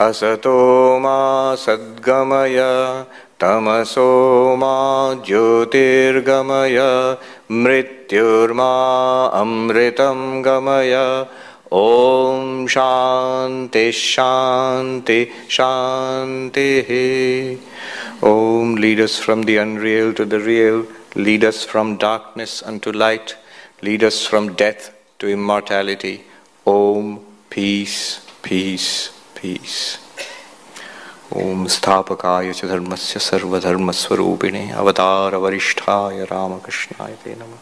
Asato ma sadgamaya tamaso ma jyotirgamaya mrityurma amritam gamaya. Om Shanti Shanti Shanti. Om, lead us from the unreal to the real, lead us from darkness unto light, lead us from death to immortality. Om, peace, peace, peace. Om Sthapakaya cha dharmasya sarva dharma swarupine avatara varishtaya Ramakrishna te namah.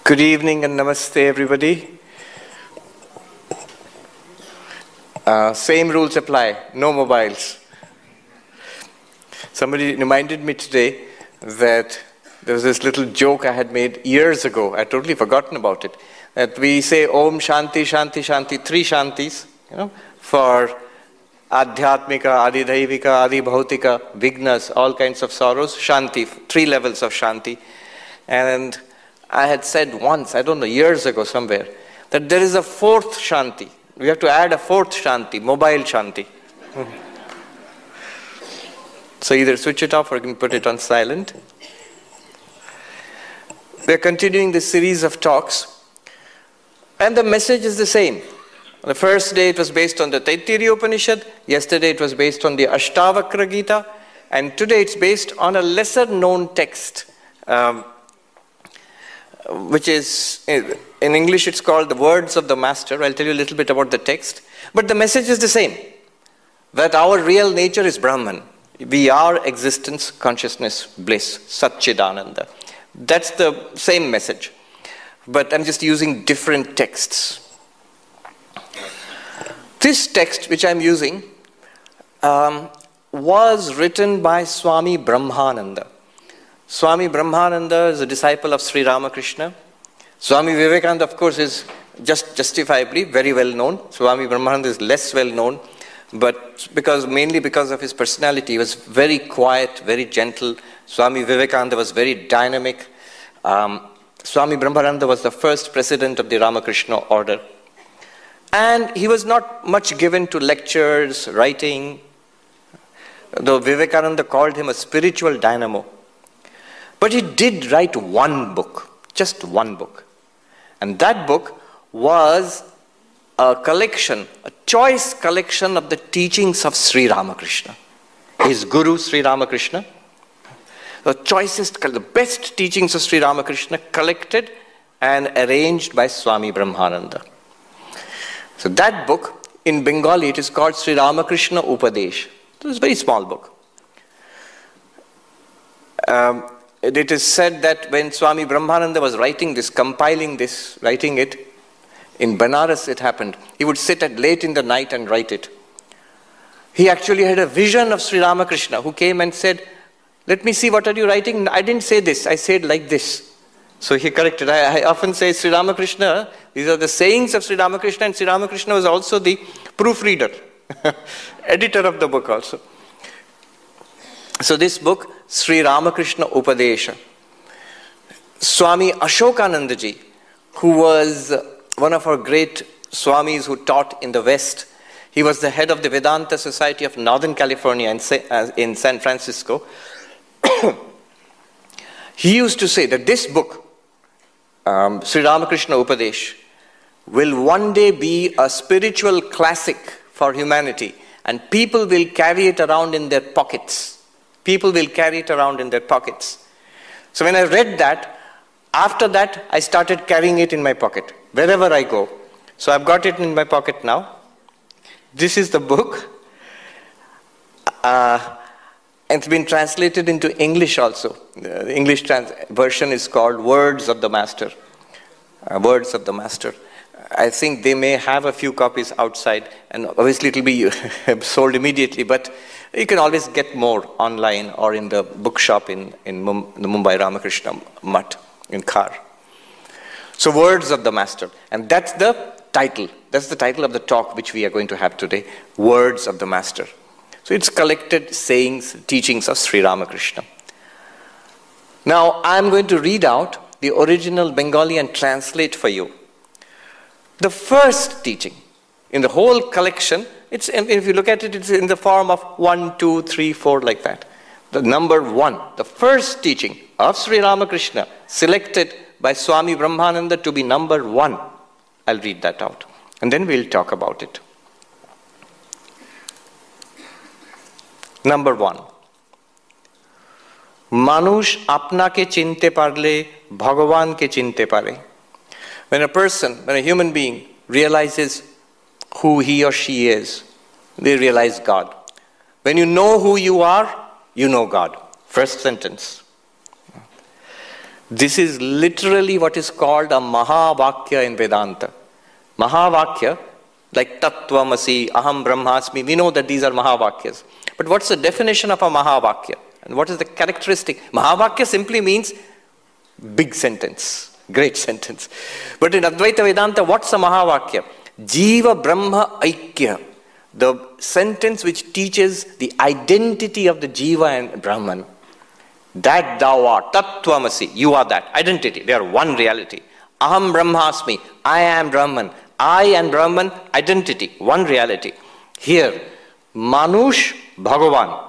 Good evening and namaste everybody. Same rules apply, no mobiles. Somebody reminded me today that there was this little joke I had made years ago. I had totally forgotten about it. That we say Om Shanti Shanti Shanti, 3 Shantis, for Adhyatmika, Adidhaivika, Adibhautika, Vignas, all kinds of sorrows, Shanti, 3 levels of Shanti. And I had said once, I don't know, years ago somewhere, that there is a 4th Shanti. We have to add a 4th Shanti, mobile Shanti. So either switch it off or you can put it on silent. We are continuing this series of talks, and the message is the same. On the first day it was based on the Taittiriya Upanishad, yesterday it was based on the Ashtavakra Gita, and today it's based on a lesser known text, which is, in English it's called the Words of the Master. I'll tell you a little bit about the text. But the message is the same, that our real nature is Brahman. We are existence, consciousness, bliss, Satchidananda. That's the same message. But I'm just using different texts. This text which I'm using was written by Swami Brahmananda. Swami Brahmananda is a disciple of Sri Ramakrishna. Swami Vivekananda, of course, is justifiably very well known. Swami Brahmananda is less well known, but mainly because of his personality. He was very quiet, very gentle. Swami Vivekananda was very dynamic. Swami Brahmananda was the first president of the Ramakrishna order. And he was not much given to lectures, writing, though Vivekananda called him a spiritual dynamo. But he did write one book, just one book. And that book was a collection, a choice collection of the teachings of Sri Ramakrishna. His guru, Sri Ramakrishna. The choicest, the best teachings of Sri Ramakrishna collected and arranged by Swami Brahmananda. So that book, in Bengali, it is called Sri Ramakrishna Upadesh. It was a very small book. It is said that when Swami Brahmananda was writing this, compiling this, writing it, in Banaras it happened. He would sit at late in the night and write it. He actually had a vision of Sri Ramakrishna who came and said, "Let me see, what are you writing?" "I didn't say this, I said like this." So he corrected. I often say Sri Ramakrishna, these are the sayings of Sri Ramakrishna, and Sri Ramakrishna was also the proofreader, editor of the book also. So this book, Sri Ramakrishna Upadesha. Swami Ashokanandaji, who was one of our great Swamis who taught in the West, he was the head of the Vedanta Society of Northern California in San Francisco. He used to say that this book, Sri Ramakrishna Upadesh, will one day be a spiritual classic for humanity, and people will carry it around in their pockets. People will carry it around in their pockets. So when I read that, after that, I started carrying it in my pocket, wherever I go. So I've got it in my pocket now. This is the book. It's been translated into English also. The English version is called Words of the Master. Words of the Master. I think they may have a few copies outside, and obviously it will be sold immediately, but you can always get more online or in the bookshop in the Mumbai Ramakrishna Mutt in Khar. So Words of the Master. And that's the title. That's the title of the talk which we are going to have today. Words of the Master. So it's collected sayings, teachings of Sri Ramakrishna. Now I'm going to read out the original Bengali and translate for you. The first teaching In the whole collection, if you look at it, it's in the form of 1, 2, 3, 4, like that. The number 1, the first teaching of Sri Ramakrishna, selected by Swami Brahmananda to be number 1. I'll read that out, and then we'll talk about it. Number 1. Manush apnake chinte parle, Bhagavan ke chinte pare. When a human being realizes who he or she is, they realize God. When you know who you are, you know God. First sentence. This is literally what is called a Mahavakya in Vedanta. Mahavakya, like Tattvamasi, Aham Brahmasmi, we know that these are Mahavakyas. But what's the definition of a Mahavakya? And what is the characteristic? Mahavakya simply means big sentence, great sentence. But in Advaita Vedanta, what's a Mahavakya? Jiva Brahma Aikya, the sentence which teaches the identity of the Jiva and Brahman. That thou art, Tattvamasi, you are that identity. They are one reality. Aham Brahmasmi, I am Brahman. I and Brahman, identity, one reality. Here, Manush, Bhagavan.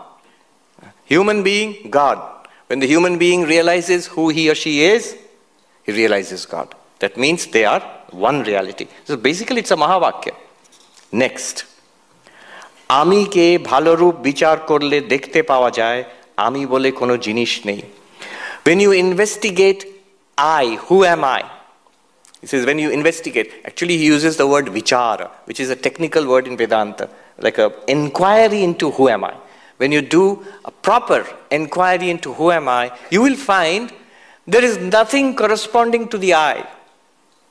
Human being, God. When the human being realizes who he or she is, he realizes God. That means they are one reality. So basically it's a Mahavakya. Next. Ami ke bhalo roop bichar korle dekhte pawa jay, ami bole kono jinish nei. When you investigate I, who am I? He says when you investigate, actually he uses the word vichara, which is a technical word in Vedanta, like an inquiry into who am I. When you do a proper inquiry into who am I, you will find there is nothing corresponding to the I.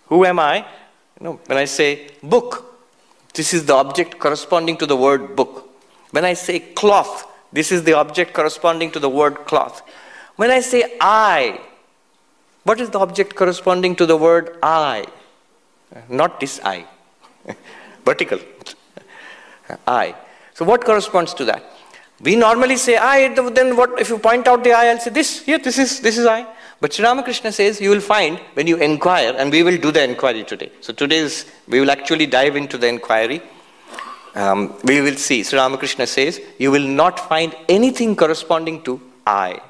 Who am I? When I say book, this is the object corresponding to the word book. When I say cloth, this is the object corresponding to the word cloth. When I say I, what is the object corresponding to the word I? Not this I. Vertical. I. So what corresponds to that? We normally say I, then what if you point out the I, I'll say this, here, this is I. But Sri Ramakrishna says you will find when you inquire, and we will do the inquiry today. So we will actually dive into the inquiry. We will see, Sri Ramakrishna says, you will not find anything corresponding to I.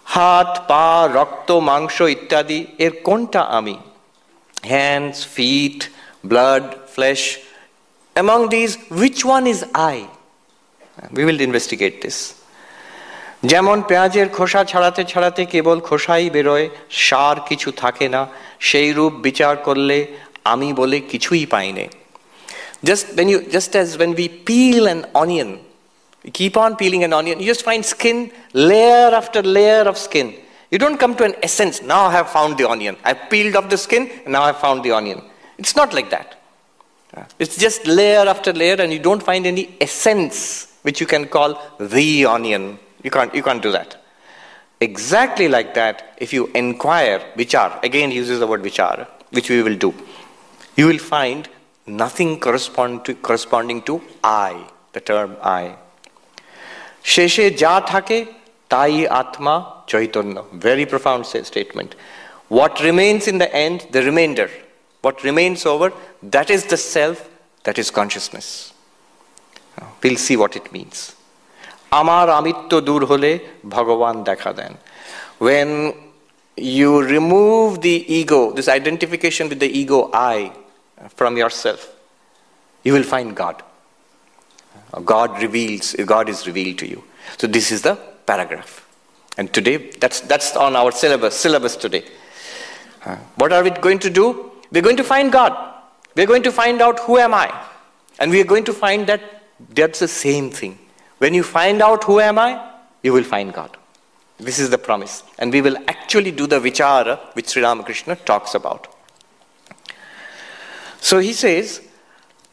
Hat, pa, rakto, mangsho, ityadi, er konta ami. Hands, feet, blood, flesh. Among these, which one is I? We will investigate this. যেমন পেঁয়াজের খোসা ছাড়াতে ছাড়াতে কেবল খোসাই বেরোয়, সার কিছু থাকে না, সেই রূপ বিচার করলে আমি বলে কিছুই পাই না. Just as when we peel an onion, you keep on peeling an onion, you just find skin, layer after layer of skin. You don't come to an essence, now I have found the onion. I peeled off the skin, and now I have found the onion. It's not like that. It's just layer after layer, and you don't find any essence which you can call the onion. You can't do that. Exactly like that, if you inquire, vichar, again he uses the word vichar, which we will do, you will find nothing corresponding to I, the term I. Sheshe ja thake, tai atma chaitanya. Very profound statement. What remains in the end, the remainder, what remains over, that is the self, that is consciousness. We'll see what it means. Amar amitto dur hole Bhagavan dekha den. When you remove the ego, this identification with the ego I from yourself, you will find God. God is revealed to you. So this is the paragraph. And today, that's on our syllabus today. What are we going to do? We're going to find God. We're going to find out who am I. And we are going to find that that's the same thing. When you find out who am I, you will find God. This is the promise. And we will actually do the vichara which Sri Ramakrishna talks about. So he says,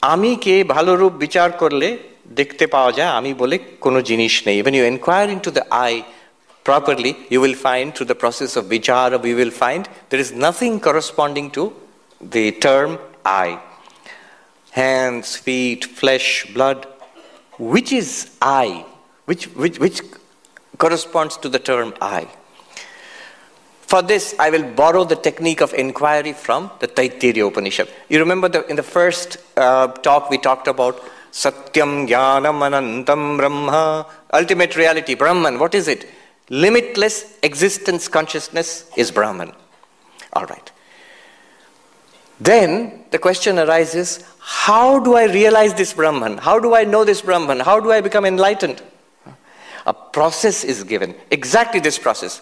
Ami ke bhalo roop vichar korle dekhte pawa jay, ami bole kono jinish nei. When you inquire into the I properly, you will find through the process of vichara, we will find there is nothing corresponding to the term I. Hands, feet, flesh, blood. Which is I? Which corresponds to the term I? For this, I will borrow the technique of inquiry from the Taittiriya Upanishad. You remember in the first talk we talked about Satyam Jnanam Anantam Brahma, ultimate reality, Brahman. What is it? Limitless existence consciousness is Brahman. All right. Then the question arises, how do I realize this Brahman? How do I know this Brahman? How do I become enlightened? A process is given. Exactly this process.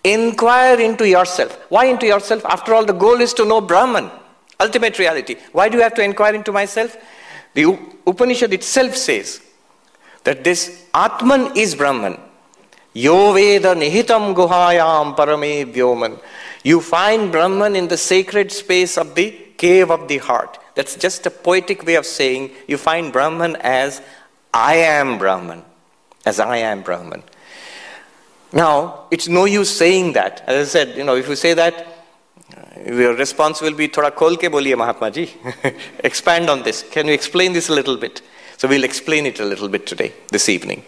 Inquire into yourself. Why into yourself? After all, the goal is to know Brahman, ultimate reality. Why do you have to inquire into myself? The Upanishad itself says that this Atman is Brahman. Yo Veda Nihitam Guhayam Parame Vyoman. You find Brahman in the sacred space of the cave of the heart. That's just a poetic way of saying you find Brahman as I am Brahman. As I am Brahman. Now, it's no use saying that. As I said, if you say that, your response will be, Thoda khol ke boliye Mahatma ji. Expand on this. Can you explain this a little bit? So we'll explain it a little bit today, this evening.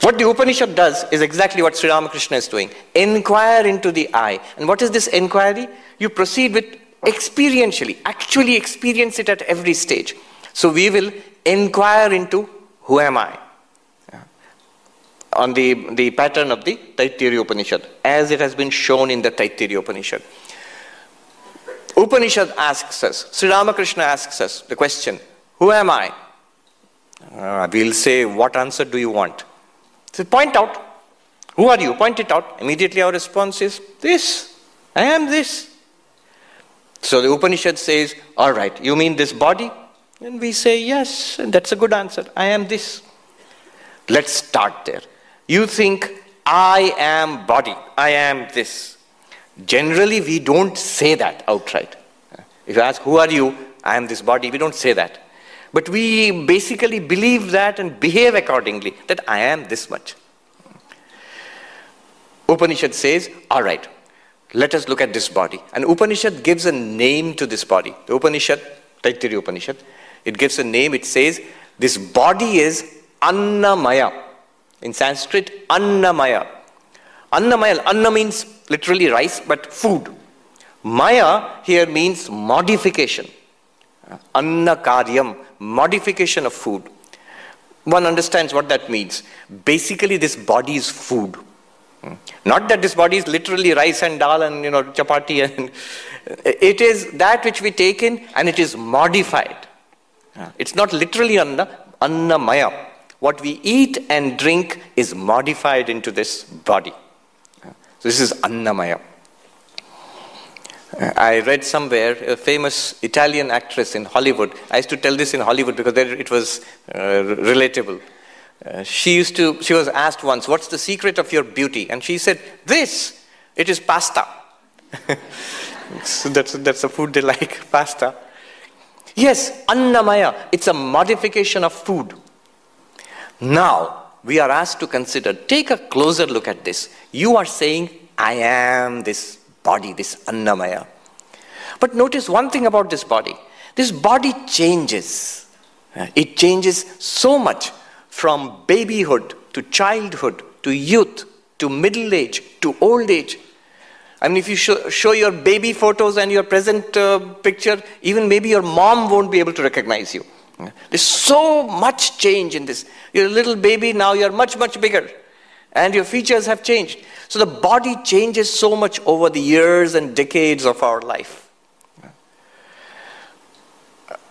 What the Upanishad does is exactly what Sri Ramakrishna is doing. Inquire into the I. And what is this inquiry? You proceed with experientially, actually experience it at every stage. So we will inquire into who am I? On the pattern of the Taittiriya Upanishad, as it has been shown in the Taittiriya Upanishad. Upanishad asks us, Sri Ramakrishna asks us the question, who am I? We'll say, what answer do you want? So point out, who are you? Point it out. Immediately our response is, this. I am this. So the Upanishad says, all right, you mean this body? And we say, yes, and that's a good answer. I am this. Let's start there. You think, I am body, I am this. Generally, we don't say that outright. If you ask, who are you? I am this body. We don't say that. But we basically believe that and behave accordingly, that I am this much. Upanishad says, all right, let us look at this body. And Upanishad gives a name to this body. The Upanishad, Taittiriya Upanishad, it gives a name. It says, this body is Annamaya. In Sanskrit, Annamaya. Annamaya, Anna means literally rice, but food. Maya here means modification. Anna karyam, modification of food. One understands what that means. Basically, this body is food. Not that this body is literally rice and dal and chapati. And it is that which we take in and it is modified. It's not literally Annamaya. What we eat and drink is modified into this body. So this is Annamaya. I read somewhere a famous Italian actress in Hollywood. I used to tell this in Hollywood because there it was relatable. She was asked once, what's the secret of your beauty? And she said, this, it is pasta. So that's the food they like, pasta. Yes, Annamaya, it's a modification of food. Now, we are asked to consider, take a closer look at this. You are saying, I am this body, this Annamaya. But notice one thing about this body. This body changes. It changes so much from babyhood to childhood to youth to middle age to old age. I mean, if you show your baby photos and your present picture, even maybe your mom won't be able to recognize you. There's so much change in this. You're a little baby, now you're much, much bigger. And your features have changed. So the body changes so much over the years and decades of our life.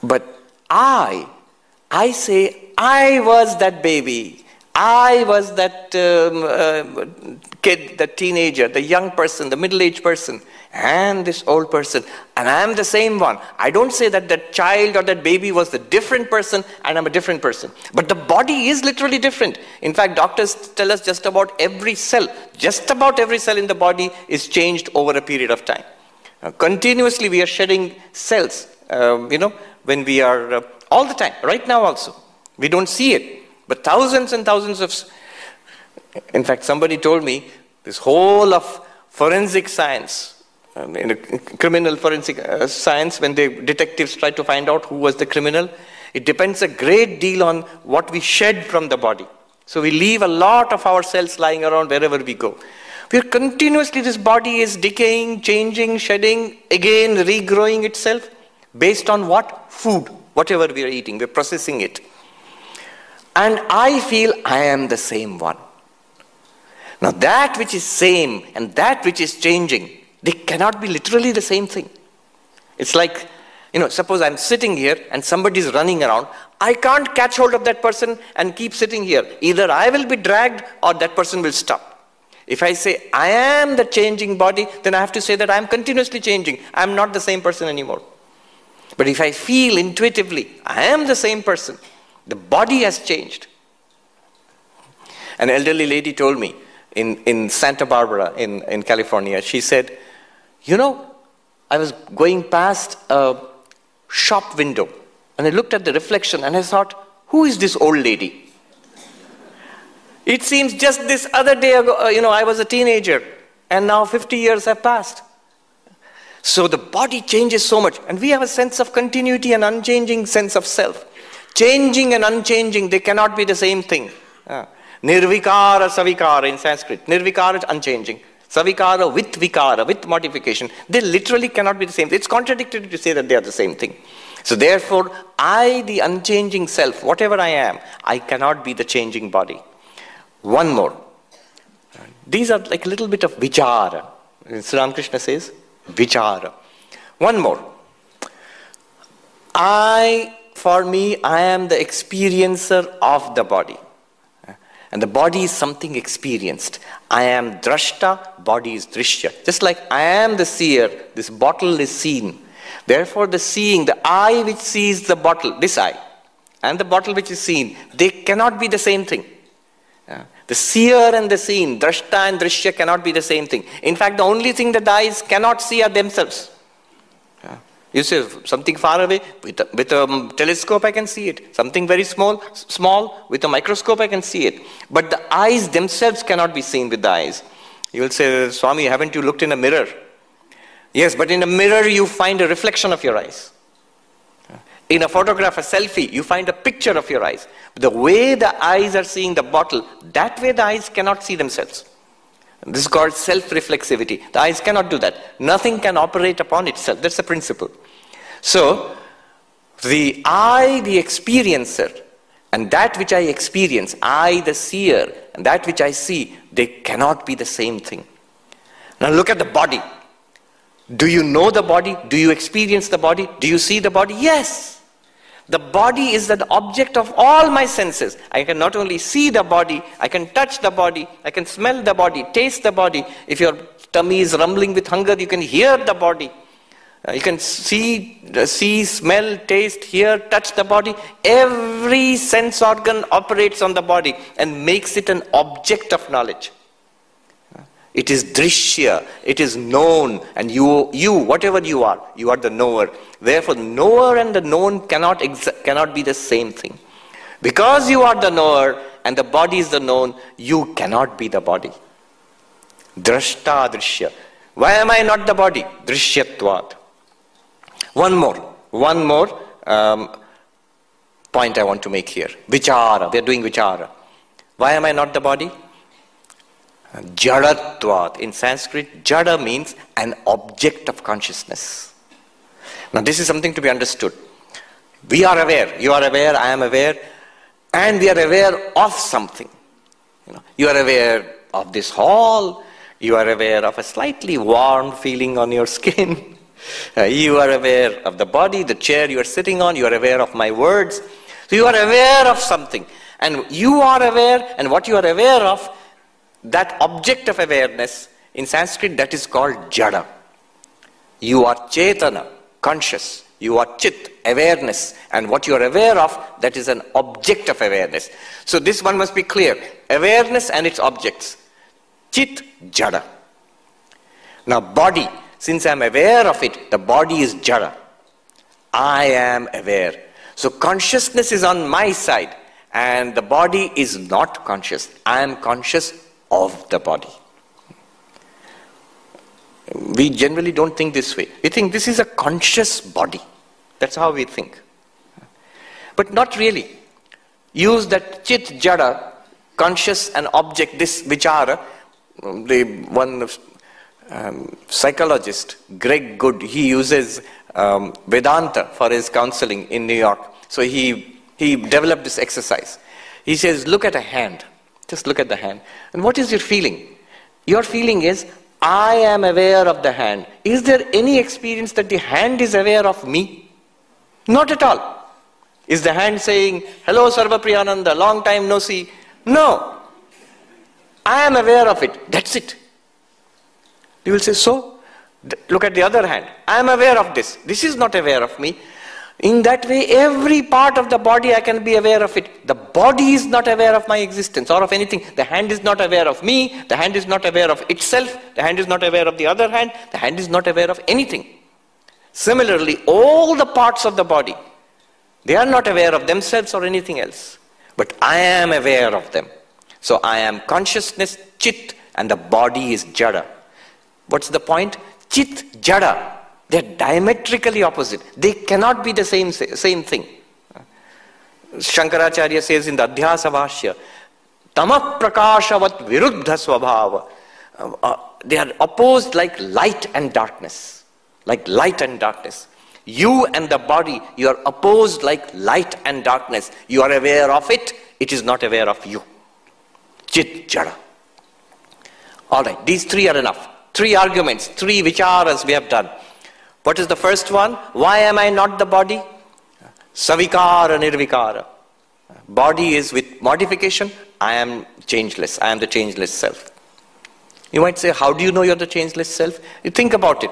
But I say, I was that baby. I was that kid, the teenager, the young person, the middle-aged person, and this old person. And I am the same one. I don't say that that child or that baby was the different person and I'm a different person. But the body is literally different. In fact, doctors tell us just about every cell in the body is changed over a period of time. Continuously we are shedding cells, when we are, all the time, right now also. We don't see it. But thousands and thousands of, in fact, somebody told me this whole of forensic science, in a criminal forensic science, when the detectives try to find out who was the criminal, it depends a great deal on what we shed from the body. So we leave a lot of our cells lying around wherever we go. We're continuously, this body is decaying, changing, shedding, again regrowing itself. Based on what? Food. Whatever we are eating, we're processing it. And I feel I am the same one. Now that which is same and that which is changing, they cannot be literally the same thing. It's like, suppose I'm sitting here and somebody is running around. I can't catch hold of that person and keep sitting here. Either I will be dragged or that person will stop. If I say I am the changing body, then I have to say that I am continuously changing. I am not the same person anymore. But if I feel intuitively, I am the same person, the body has changed. An elderly lady told me in Santa Barbara in California, she said, I was going past a shop window and I looked at the reflection and I thought, who is this old lady? It seems just this other day ago, I was a teenager and now 50 years have passed. So the body changes so much and we have a sense of continuity and unchanging sense of self. Changing and unchanging, they cannot be the same thing. Nirvikara, savikara in Sanskrit. Nirvikara is unchanging. Savikara with vikara, with modification. They literally cannot be the same. It's contradictory to say that they are the same thing. So therefore, I, the unchanging self, whatever I am, I cannot be the changing body. One more. These are like a little bit of vichara. Sri Ramakrishna says, vichara. One more. For me, I am the experiencer of the body. And the body is something experienced. I am drashta, body is drishya. Just like I am the seer, this bottle is seen. Therefore the seeing, the eye which sees the bottle, this eye, and the bottle which is seen, they cannot be the same thing. The seer and the seen, drashta and drishya cannot be the same thing. In fact, the only thing that the eyes cannot see are themselves. You say something far away, with a telescope I can see it. Something very small, with a microscope I can see it. But the eyes themselves cannot be seen with the eyes. You will say, Swami, haven't you looked in a mirror? Yes, but in a mirror you find a reflection of your eyes. In a photograph, a selfie, you find a picture of your eyes. The way the eyes are seeing the bottle, that way the eyes cannot see themselves. This is called self-reflexivity. The eyes cannot do that. Nothing can operate upon itself. That's the principle. So, the I, the experiencer, and that which I experience, I, the seer, and that which I see, they cannot be the same thing. Now look at the body. Do you know the body? Do you experience the body? Do you see the body? Yes. The body is the object of all my senses. I can not only see the body, I can touch the body, I can smell the body, taste the body. If your tummy is rumbling with hunger, you can hear the body. You can see, smell, taste, hear, touch the body. Every sense organ operates on the body and makes it an object of knowledge. It is drishya, it is known, and you, whatever you are the knower. Therefore, the knower and the known cannot be the same thing. Because you are the knower and the body is the known, you cannot be the body. Drashta drishya. Why am I not the body? Drishyatvat. One more point I want to make here. Vichara. We are doing vichara. Why am I not the body? Jadatvat. In Sanskrit, jada means an object of consciousness. Now this is something to be understood. We are aware, you are aware, I am aware, and we are aware of something. You are aware of this hall, you are aware of a slightly warm feeling on your skin. You are aware of the body, the chair you are sitting on, you are aware of my words. So you are aware of something. And you are aware, and what you are aware of, that object of awareness, in Sanskrit that is called jada. You are chetana, conscious. You are chit, awareness. And what you are aware of, that is an object of awareness. So this one must be clear. Awareness and its objects. Chit, jada. Now body, since I am aware of it, the body is jada. I am aware. So consciousness is on my side and the body is not conscious. I am conscious of the body. We generally don't think this way. We think this is a conscious body. That's how we think. But not really. Use that chit jada, conscious and object, this vichara, one psychologist, Greg Good, he uses Vedanta for his counseling in New York. So he developed this exercise. He says, look at a hand. Just look at the hand. And what is your feeling? Your feeling is, I am aware of the hand. Is there any experience that the hand is aware of me? Not at all. Is the hand saying, hello Sarvapriyananda, long time no see? No. I am aware of it. That's it. You will say, so? Look at the other hand. I am aware of this. This is not aware of me. In that way, every part of the body I can be aware of it. The body is not aware of my existence or of anything. The hand is not aware of me. The hand is not aware of itself. The hand is not aware of the other hand. The hand is not aware of anything. Similarly, all the parts of the body, they are not aware of themselves or anything else. But I am aware of them. So I am consciousness, chit, and the body is jada. What's the point? Chit, jada. They're diametrically opposite. They cannot be the same thing. Shankaracharya says in the Adhyasa Bhashya, Tamah prakashavat viruddha svabhava. They are opposed like light and darkness. Like light and darkness. You and the body, you are opposed like light and darkness. You are aware of it, it is not aware of you. Chit, jada. Alright, these three are enough. 3 arguments, 3 vicharas we have done. What is the first one? Why am I not the body? Savikara nirvikara. Body is with modification. I am changeless. I am the changeless self. You might say, how do you know you're the changeless self? You think about it.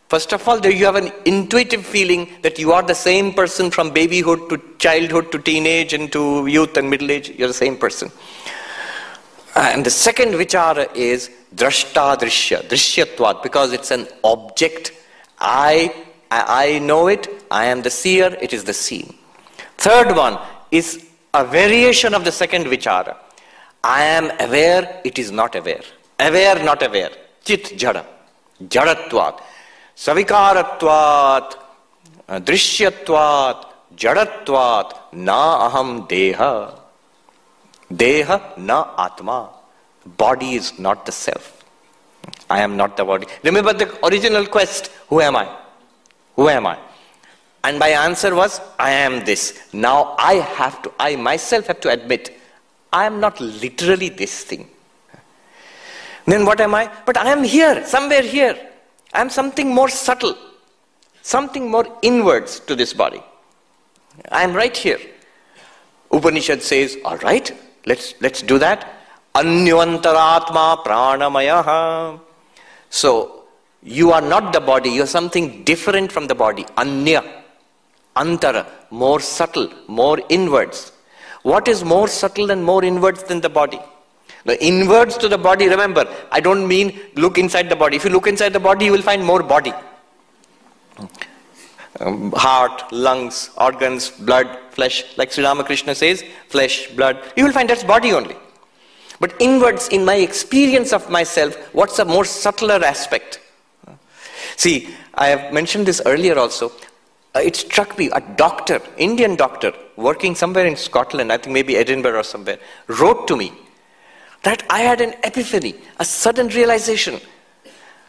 First of all, you have an intuitive feeling that you are the same person from babyhood to childhood to teenage and to youth and middle age. You're the same person. And the second vichara is drashta drishya, drishyatvat, because it's an object. I know it, I am the seer, it is the seen. Third one is a variation of the second vichara. I am aware, it is not aware. Aware, not aware. Chit, jada. Jadatvat. Savikaratvat. Drishyatvat. Jadatvat. Na aham deha. Deha na atma. Body is not the self. I am not the body. Remember the original quest. Who am I? Who am I? And my answer was, I am this. Now I myself have to admit, I am not literally this thing. Then what am I? But I am here, somewhere here. I am something more subtle. Something more inwards to this body. I am right here. Upanishad says, all right, let's do that. Anyantaratma pranamayaha. So, you are not the body, you are something different from the body. Anya, antara, more subtle, more inwards. What is more subtle and more inwards than the body? The inwards to the body, remember, I don't mean look inside the body. If you look inside the body, you will find more body. Heart, lungs, organs, blood, flesh, like Sri Ramakrishna says, flesh, blood. You will find that's body only. But inwards, in my experience of myself, what's a more subtler aspect? See, I have mentioned this earlier also. It struck me, a doctor, Indian doctor, working somewhere in Scotland, I think maybe Edinburgh or somewhere, wrote to me that I had an epiphany, a sudden realization.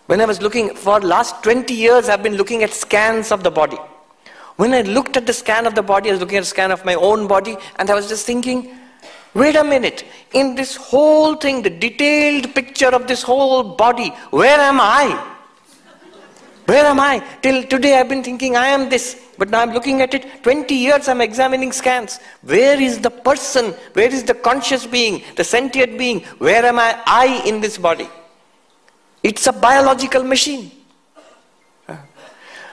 When I was looking, for last 20 years, I've been looking at scans of the body. When I looked at the scan of the body, I was looking at a scan of my own body, and I was just thinking, wait a minute, in this whole thing, the detailed picture of this whole body, where am I? Where am I? Till today I've been thinking I am this, but now I'm looking at it, 20 years I'm examining scans. Where is the person? Where is the conscious being, the sentient being? Where am I in this body? It's a biological machine.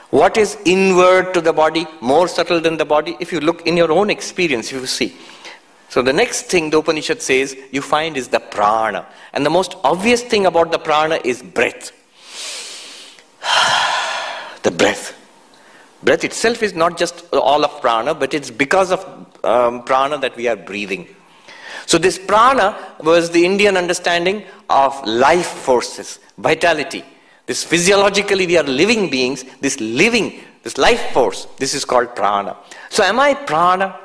What is inward to the body, more subtle than the body? If you look in your own experience, you will see. So the next thing the Upanishad says you find is the prana. And the most obvious thing about the prana is breath. The breath. Breath itself is not just all of prana, but it's because of prana that we are breathing. So this prana was the Indian understanding of life forces, vitality. This physiologically we are living beings, this life force, this is called prana. So am I prana?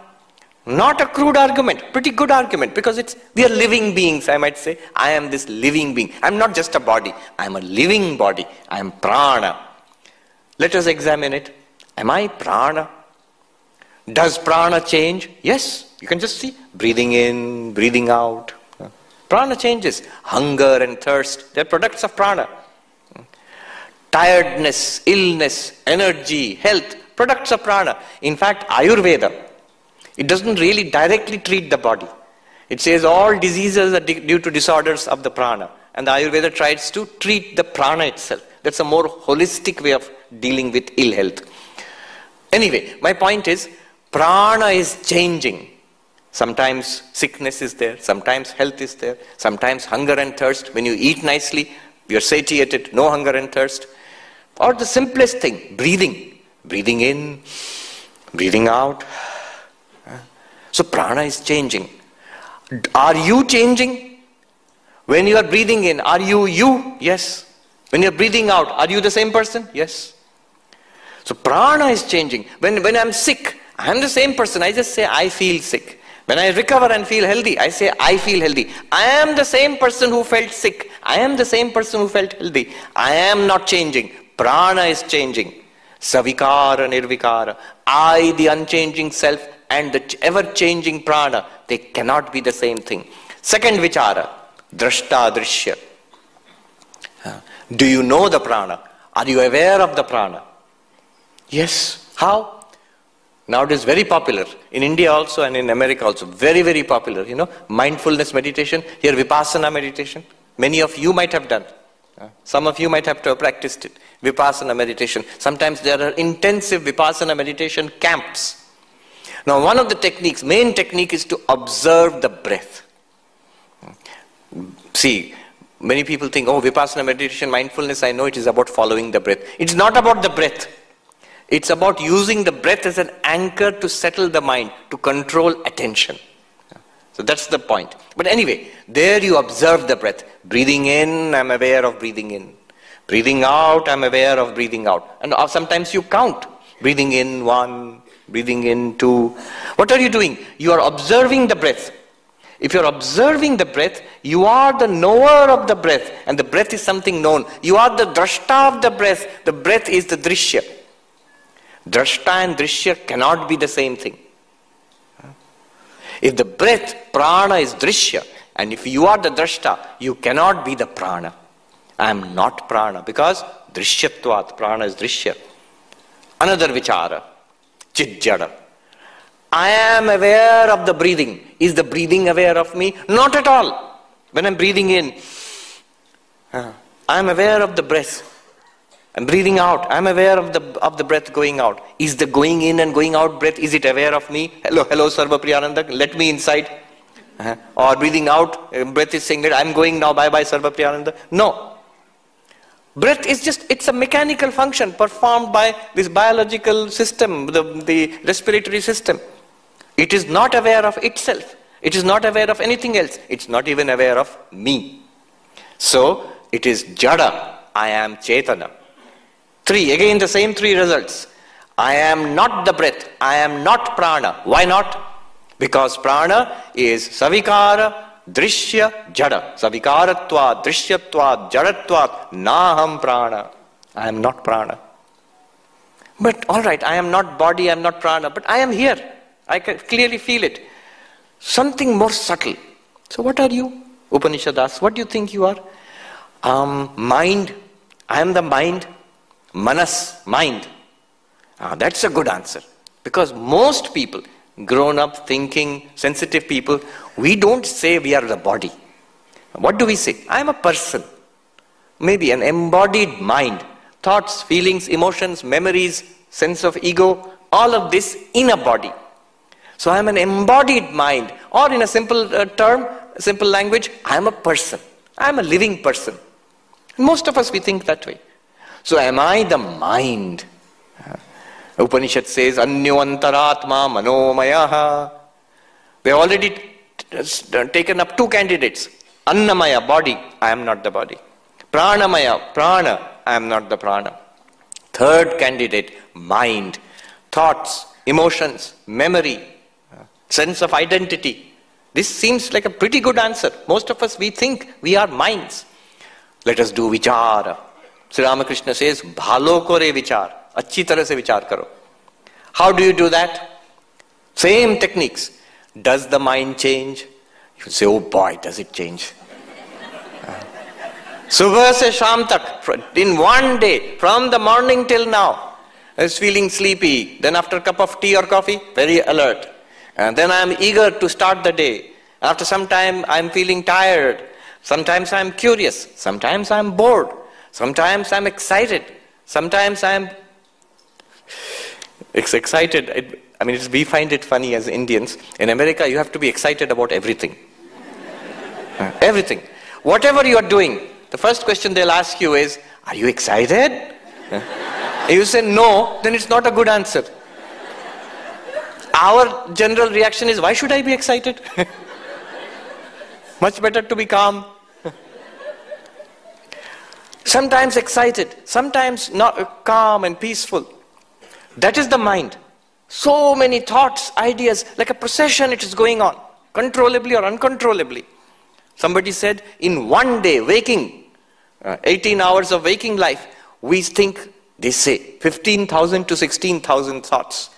Not a crude argument, pretty good argument, because we are living beings, I might say. I am this living being. I'm not just a body. I'm a living body. I am prana. Let us examine it. Am I prana? Does prana change? Yes. You can just see. Breathing in, breathing out. Prana changes. Hunger and thirst, they're products of prana. Tiredness, illness, energy, health, products of prana. In fact, Ayurveda, it doesn't really directly treat the body. It says all diseases are due to disorders of the prana. And the Ayurveda tries to treat the prana itself. That's a more holistic way of dealing with ill health. Anyway, my point is, prana is changing. Sometimes sickness is there, sometimes health is there, sometimes hunger and thirst. When you eat nicely, you're satiated, no hunger and thirst. Or the simplest thing, breathing. Breathing in, breathing out. So prana is changing. Are you changing? When you are breathing in, are you you? Yes. When you are breathing out, are you the same person? Yes. So prana is changing. When I'm sick, I'm the same person. I just say I feel sick. When I recover and feel healthy, I say I feel healthy. I am the same person who felt sick. I am the same person who felt healthy. I am not changing. Prana is changing. Savikara, nirvikara. I, the unchanging self, and the ever-changing prana, they cannot be the same thing. Second vichara, drashta drishya. Do you know the prana? Are you aware of the prana? Yes. How? Now it is very popular. In India also and in America also. Very, very popular. You know, mindfulness meditation. Here Vipassana meditation. Many of you might have done. Some of you might have to have practiced it. Vipassana meditation. Sometimes there are intensive Vipassana meditation camps. Now one of the techniques, main technique is to observe the breath. See, many people think, oh, Vipassana meditation, mindfulness, I know it is about following the breath. It's not about the breath. It's about using the breath as an anchor to settle the mind, to control attention. So that's the point. But anyway, there you observe the breath. Breathing in, I'm aware of breathing in. Breathing out, I'm aware of breathing out. And sometimes you count. Breathing in 1, breathing in 2. What are you doing? You are observing the breath. If you're observing the breath, you are the knower of the breath. And the breath is something known. You are the drashta of the breath. The breath is the drishya. Drashta and drishya cannot be the same thing. If the breath, prana is drishya, and if you are the drashta, you cannot be the prana. I am not prana, because drishyatvat, prana is drishya. Another vichara, chidjada. I am aware of the breathing. Is the breathing aware of me? Not at all. When I'm breathing in, I am aware of the breath. I'm breathing out. I'm aware of the breath going out. Is the going in and going out breath, is it aware of me? Hello, Sarvapriyananda, let me inside. Or breathing out, breath is saying that I'm going now, bye-bye Sarvapriyananda. No. Breath is just, it's a mechanical function performed by this biological system, the respiratory system. It is not aware of itself. It is not aware of anything else. It's not even aware of me. So, it is jada. I am chetana. 3, again the same 3 results. I am not the breath. I am not prana. Why not? Because prana is savikara, drishya, jada. Savikaratvat, drishyatvat, jadatvat, naham prana. I am not prana. But alright, I am not body, I am not prana, but I am here. I can clearly feel it. Something more subtle. So what are you? Upanishad asks, what do you think you are? Mind. I am the mind. Manas, mind. That's a good answer. Because most people, grown up, thinking, sensitive people, we don't say we are the body. What do we say? I am a person. Maybe an embodied mind. Thoughts, feelings, emotions, memories, sense of ego, all of this in a body. So I am an embodied mind. Or in a simple term, simple language, I am a person. I am a living person. Most of us, we think that way. So am I the mind? Upanishad says, Anyo antaratma manomayaha. We have already taken up 2 candidates. Annamaya, body, I am not the body. Pranamaya, prana, I am not the prana. Third candidate, mind, thoughts, emotions, memory. sense of identity. This seems like a pretty good answer. Most of us, we think we are minds. Let us do vichara. Sri Ramakrishna says, bhalo kore vichar. Achhi tarah se vichar karo. How do you do that? Same techniques. Does the mind change? You say, oh boy, does it change? Subah se sham tak, in one day, from the morning till now, I was feeling sleepy. Then after a cup of tea or coffee, very alert. And then I am eager to start the day. After some time, I am feeling tired. Sometimes I am curious. Sometimes I am bored. Sometimes I am excited. Sometimes I am excited. We find it funny as Indians. In America, you have to be excited about everything. Everything. Whatever you are doing, the first question they'll ask you is, are you excited? If you say no, then it's not a good answer. Our general reaction is, why should I be excited? Much better to be calm. Sometimes excited, sometimes not calm and peaceful. That is the mind. So many thoughts, ideas, like a procession it is going on, controllably or uncontrollably. Somebody said, in one day, waking, 18 hours of waking life, we think, they say, 15,000 to 16,000 thoughts.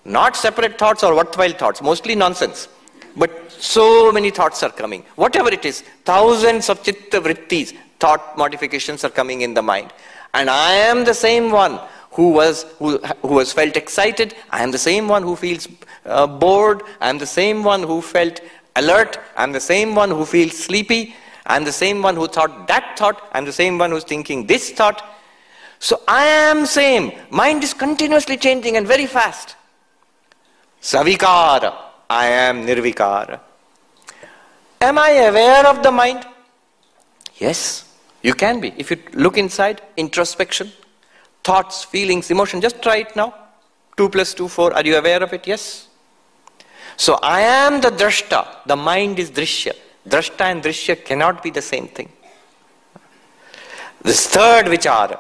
Not separate thoughts or worthwhile thoughts, mostly nonsense. But so many thoughts are coming. Whatever it is, thousands of chitta vrittis, thought modifications are coming in the mind. And I am the same one who has felt excited. I am the same one who feels bored. I am the same one who felt alert. I am the same one who feels sleepy. I am the same one who thought that thought. I am the same one who's thinking this thought. So I am same. Mind is continuously changing and very fast. Savikara. I am nirvikara. Am I aware of the mind? Yes, you can be. If you look inside, introspection, thoughts, feelings, emotion, just try it now. 2 plus 2, 4. Are you aware of it? Yes. So I am the drashta. The mind is drishya. Drashta and drishya cannot be the same thing. This third vichara.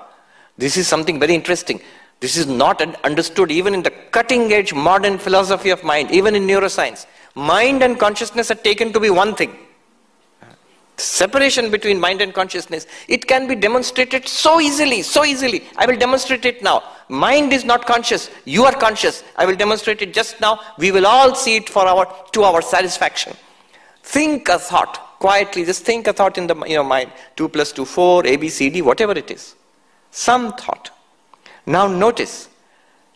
This is something very interesting. This is not understood even in the cutting edge modern philosophy of mind, even in neuroscience. Mind and consciousness are taken to be one thing. Separation between mind and consciousness, it can be demonstrated so easily, so easily. I will demonstrate it now. Mind is not conscious, you are conscious. I will demonstrate it just now. We will all see it to our satisfaction. Think a thought, quietly, just think a thought in your mind. 2 plus 2, 4, A, B, C, D, whatever it is. Some thought. Now notice,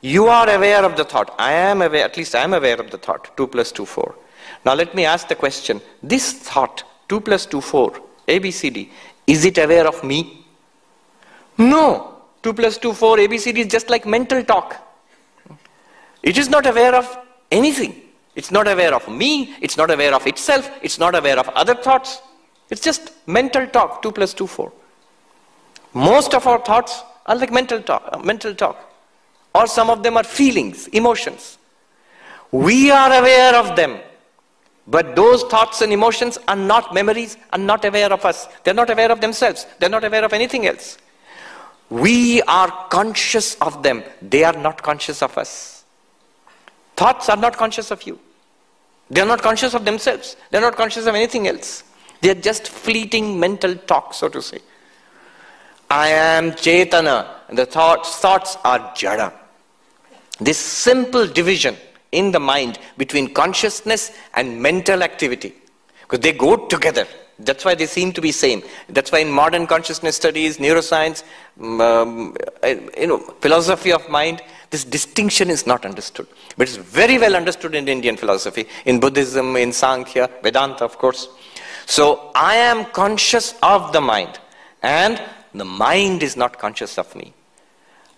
you are aware of the thought. I am aware, at least I am aware of the thought. 2 plus 2, 4. Now let me ask the question, this thought, 2 plus 2, 4, A, B, C, D, is it aware of me? No. 2 plus 2, 4, A, B, C, D is just like mental talk. It is not aware of anything. It's not aware of me. It's not aware of itself. It's not aware of other thoughts. It's just mental talk, 2 plus 2, 4. Most of our thoughts are like mental talk. Or some of them are feelings, emotions. We are aware of them. But those thoughts and emotions are not memories, are not aware of us. They're not aware of themselves. They're not aware of anything else. We are conscious of them. They are not conscious of us. Thoughts are not conscious of you. They're not conscious of themselves. They're not conscious of anything else. They're just fleeting mental talk, so to say. I am Chetana, and the thoughts are Jada. This simple division in the mind between consciousness and mental activity, because they go together. That's why they seem to be same. That's why in modern consciousness studies, neuroscience, philosophy of mind, this distinction is not understood. But it's very well understood in Indian philosophy, in Buddhism, in Sankhya, Vedanta, of course. So I am conscious of the mind, and the mind is not conscious of me.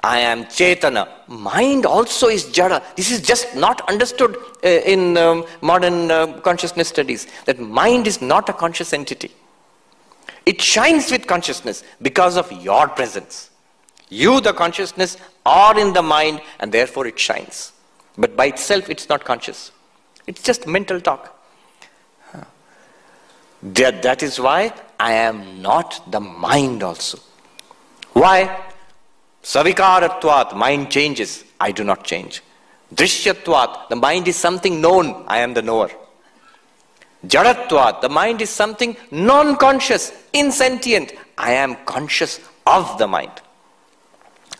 I am Chetana. Mind also is Jada. This is just not understood in modern consciousness studies. That mind is not a conscious entity. It shines with consciousness because of your presence. You, the consciousness, are in the mind and therefore it shines. But by itself, it's not conscious. It's just mental talk. That is why I am not the mind also. Why? Savikaratvat, mind changes, I do not change. Drishyatvat, the mind is something known, I am the knower. Jadatvat, the mind is something non-conscious, insentient, I am conscious of the mind.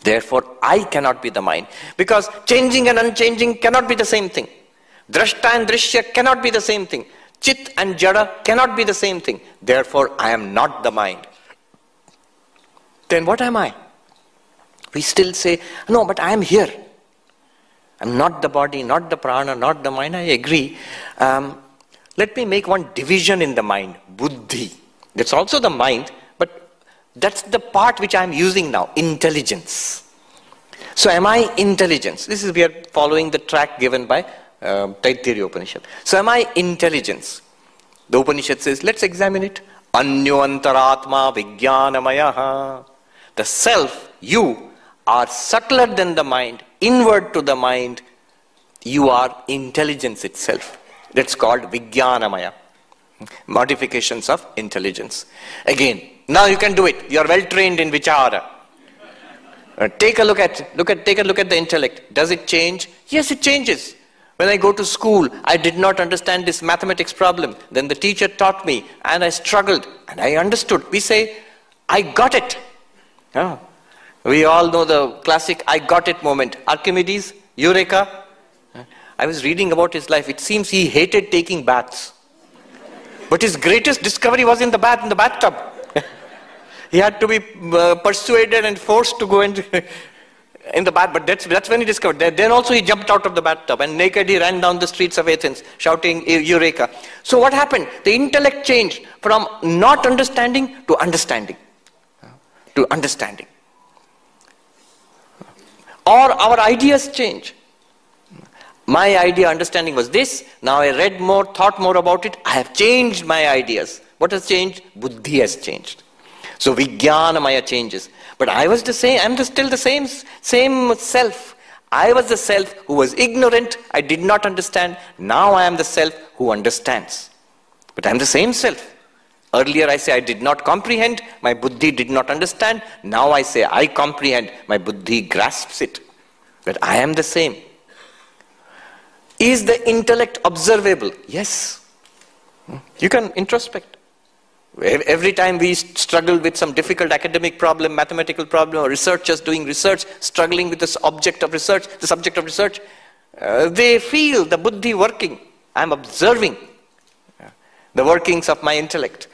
Therefore, I cannot be the mind. Because changing and unchanging cannot be the same thing. Drashta and Drishya cannot be the same thing. Chit and Jada cannot be the same thing. Therefore, I am not the mind. Then what am I? We still say, no, but I am here. I'm not the body, not the prana, not the mind. I agree. Let me make one division in the mind, buddhi. That's also the mind, but that's the part which I'm using now, intelligence. So am I intelligence? This is, we are following the track given by Taittiriya Upanishad. So am I intelligence? The Upanishad says, let's examine it. Anyo antaratma vijnanamayaha. The self, you, are subtler than the mind, inward to the mind. You are intelligence itself. That's called vijnanamaya. Modifications of intelligence. Again, now you can do it. You are well trained in vichara. Take a look at the intellect. Does it change? Yes, it changes. When I go to school, I did not understand this mathematics problem. Then the teacher taught me and I struggled and I understood. We say, I got it. Yeah. We all know the classic I got it moment. Archimedes, Eureka. I was reading about his life. It seems he hated taking baths. But his greatest discovery was in the bathtub. He had to be persuaded and forced to go in the bath. But that's when he discovered. Then also he jumped out of the bathtub and naked he ran down the streets of Athens shouting Eureka. So what happened? The intellect changed from not understanding to understanding. To understanding. Or our ideas change. My idea, understanding was this. Now I read more, thought more about it. I have changed my ideas. What has changed? Buddhi has changed. So Vijnanamaya changes. But I was the same, I'm still the same self. I was the self who was ignorant. I did not understand. Now I am the self who understands. But I'm the same self. Earlier I say I did not comprehend. My Buddhi did not understand. Now I say I comprehend. My Buddhi grasps it. But I am the same. Is the intellect observable? Yes. You can introspect. Every time we struggle with some difficult academic problem, mathematical problem, or researchers doing research, struggling with this object of research, the subject of research, they feel the buddhi working. I'm observing the workings of my intellect.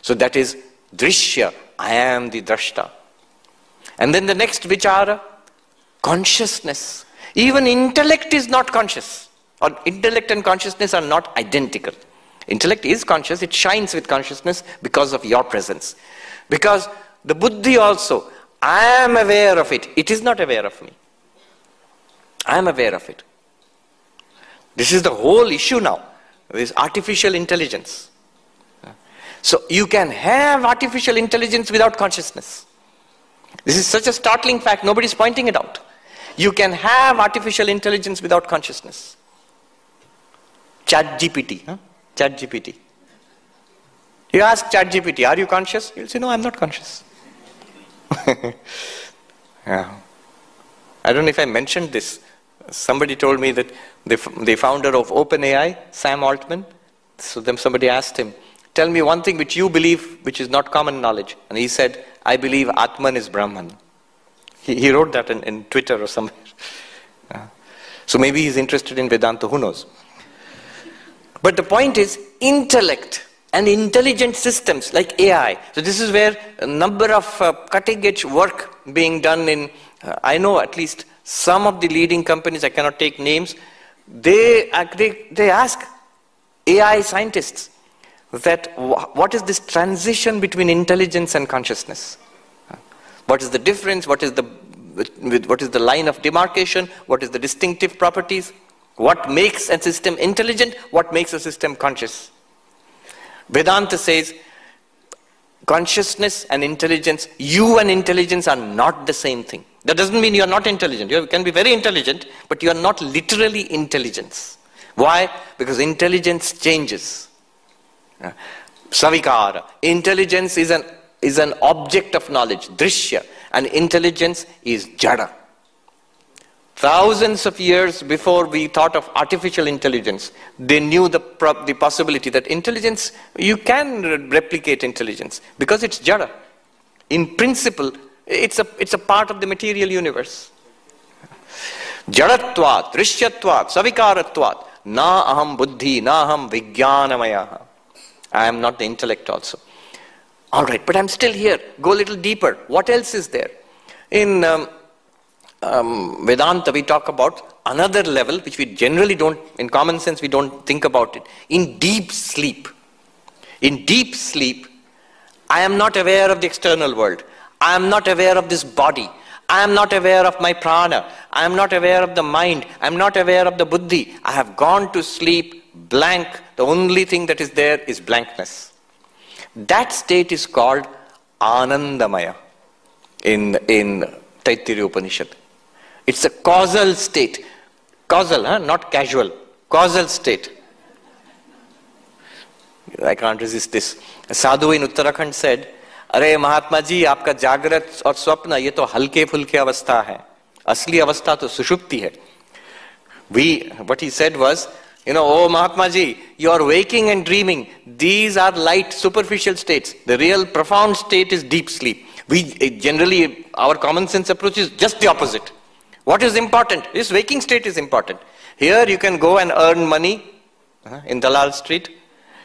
So that is drishya. I am the drashta. And then the next vichara, consciousness. Even intellect is not conscious. Or intellect and consciousness are not identical. Intellect is conscious, it shines with consciousness because of your presence. Because the buddhi also, I am aware of it. It is not aware of me. I am aware of it. This is the whole issue now. This artificial intelligence. So you can have artificial intelligence without consciousness. This is such a startling fact, nobody is pointing it out. You can have artificial intelligence without consciousness. ChatGPT. ChatGPT. You ask ChatGPT, are you conscious? You'll say, no, I'm not conscious. Yeah. I don't know if I mentioned this. Somebody told me that the founder of OpenAI, Sam Altman, so then somebody asked him, tell me one thing which you believe, which is not common knowledge. And he said, I believe Atman is Brahman. He wrote that in Twitter or somewhere. So maybe he's interested in Vedanta, who knows. But the point is, intellect and intelligent systems like AI. So this is where a number of cutting-edge work being done in, I know at least some of the leading companies, I cannot take names, they ask AI scientists that what is this transition between intelligence and consciousness? What is the difference? What is the line of demarcation? What is the distinctive properties? What makes a system intelligent? What makes a system conscious? Vedanta says consciousness and intelligence, you and intelligence are not the same thing. That doesn't mean you are not intelligent. You can be very intelligent, but you are not literally intelligence. Why? Because intelligence changes. Savikara. Intelligence is an object of knowledge, drishya, and intelligence is jada. Thousands of years before we thought of artificial intelligence, they knew the possibility that intelligence, you can replicate intelligence because it's jada. In principle, it's a part of the material universe. Jadatvat, drishyatvat, savikaratvat, na aham buddhi, na aham vijnanamaya. I am not the intellect also. All right, but I'm still here. Go a little deeper. What else is there? In Vedanta, we talk about another level, which we generally don't, in common sense, we don't think about it. In deep sleep. In deep sleep, I am not aware of the external world. I am not aware of this body. I am not aware of my prana. I am not aware of the mind. I am not aware of the buddhi. I have gone to sleep blank. The only thing that is there is blankness. That state is called Anandamaya in Taittiriya Upanishad. It's a causal state. Causal, not casual. Causal state. I can't resist this. A sadhu in Uttarakhand said, "Arey Mahatma ji, aapka jagrat aur swapna, ye to halke fulke avastha hai. Asli avastha to sushupti hai." What he said was, oh Mahatma ji, you are waking and dreaming. These are light, superficial states. The real profound state is deep sleep. Generally, our common sense approach is just the opposite. What is important? This waking state is important. Here you can go and earn money in Dalal Street.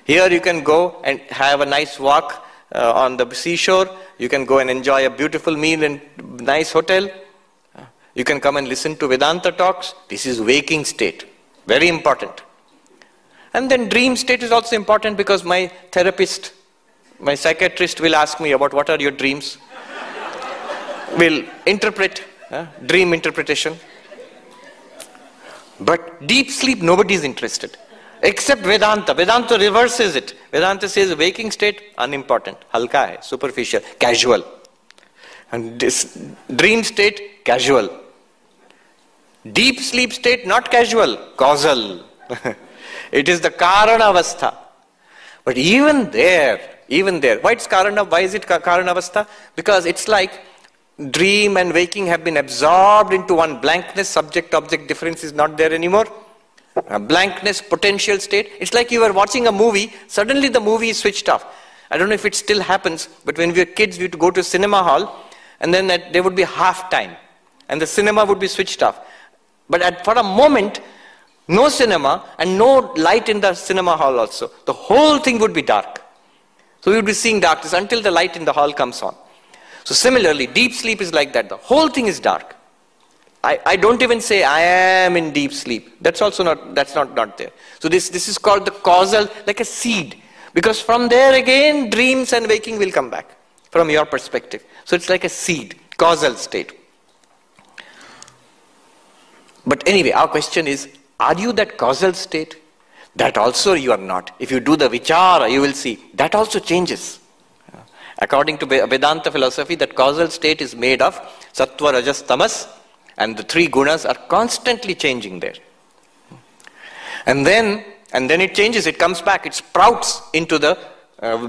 Here you can go and have a nice walk on the seashore. You can go and enjoy a beautiful meal in a nice hotel. You can come and listen to Vedanta talks. This is waking state. Very important. And then dream state is also important because my therapist, my psychiatrist will ask me about what are your dreams. Will interpret, dream interpretation. But deep sleep, nobody is interested. Except Vedanta. Vedanta reverses it. Vedanta says waking state, unimportant. Halka hai, superficial, casual. And this dream state, casual. Deep sleep state, not casual, causal. It is the Karana Avastha. But even there, why is it Karana Avastha? Because it's like dream and waking have been absorbed into one blankness, subject-object difference is not there anymore. A blankness, potential state. It's like you were watching a movie, suddenly the movie is switched off. I don't know if it still happens, but when we were kids, we used to go to a cinema hall, and then there would be half time, and the cinema would be switched off. But for a moment, no cinema and no light in the cinema hall also. The whole thing would be dark. So we would be seeing darkness until the light in the hall comes on. So similarly, deep sleep is like that. The whole thing is dark. I don't even say I am in deep sleep. That's also not there. So this is called the causal, like a seed. Because from there again, dreams and waking will come back from your perspective. So it's like a seed, causal state. But anyway, our question is, are you that causal state? That also you are not. If you do the vichara, you will see, that also changes. According to Vedanta philosophy, that causal state is made of sattva, rajas, tamas, and the three gunas are constantly changing there. And then it changes, it comes back, it sprouts into the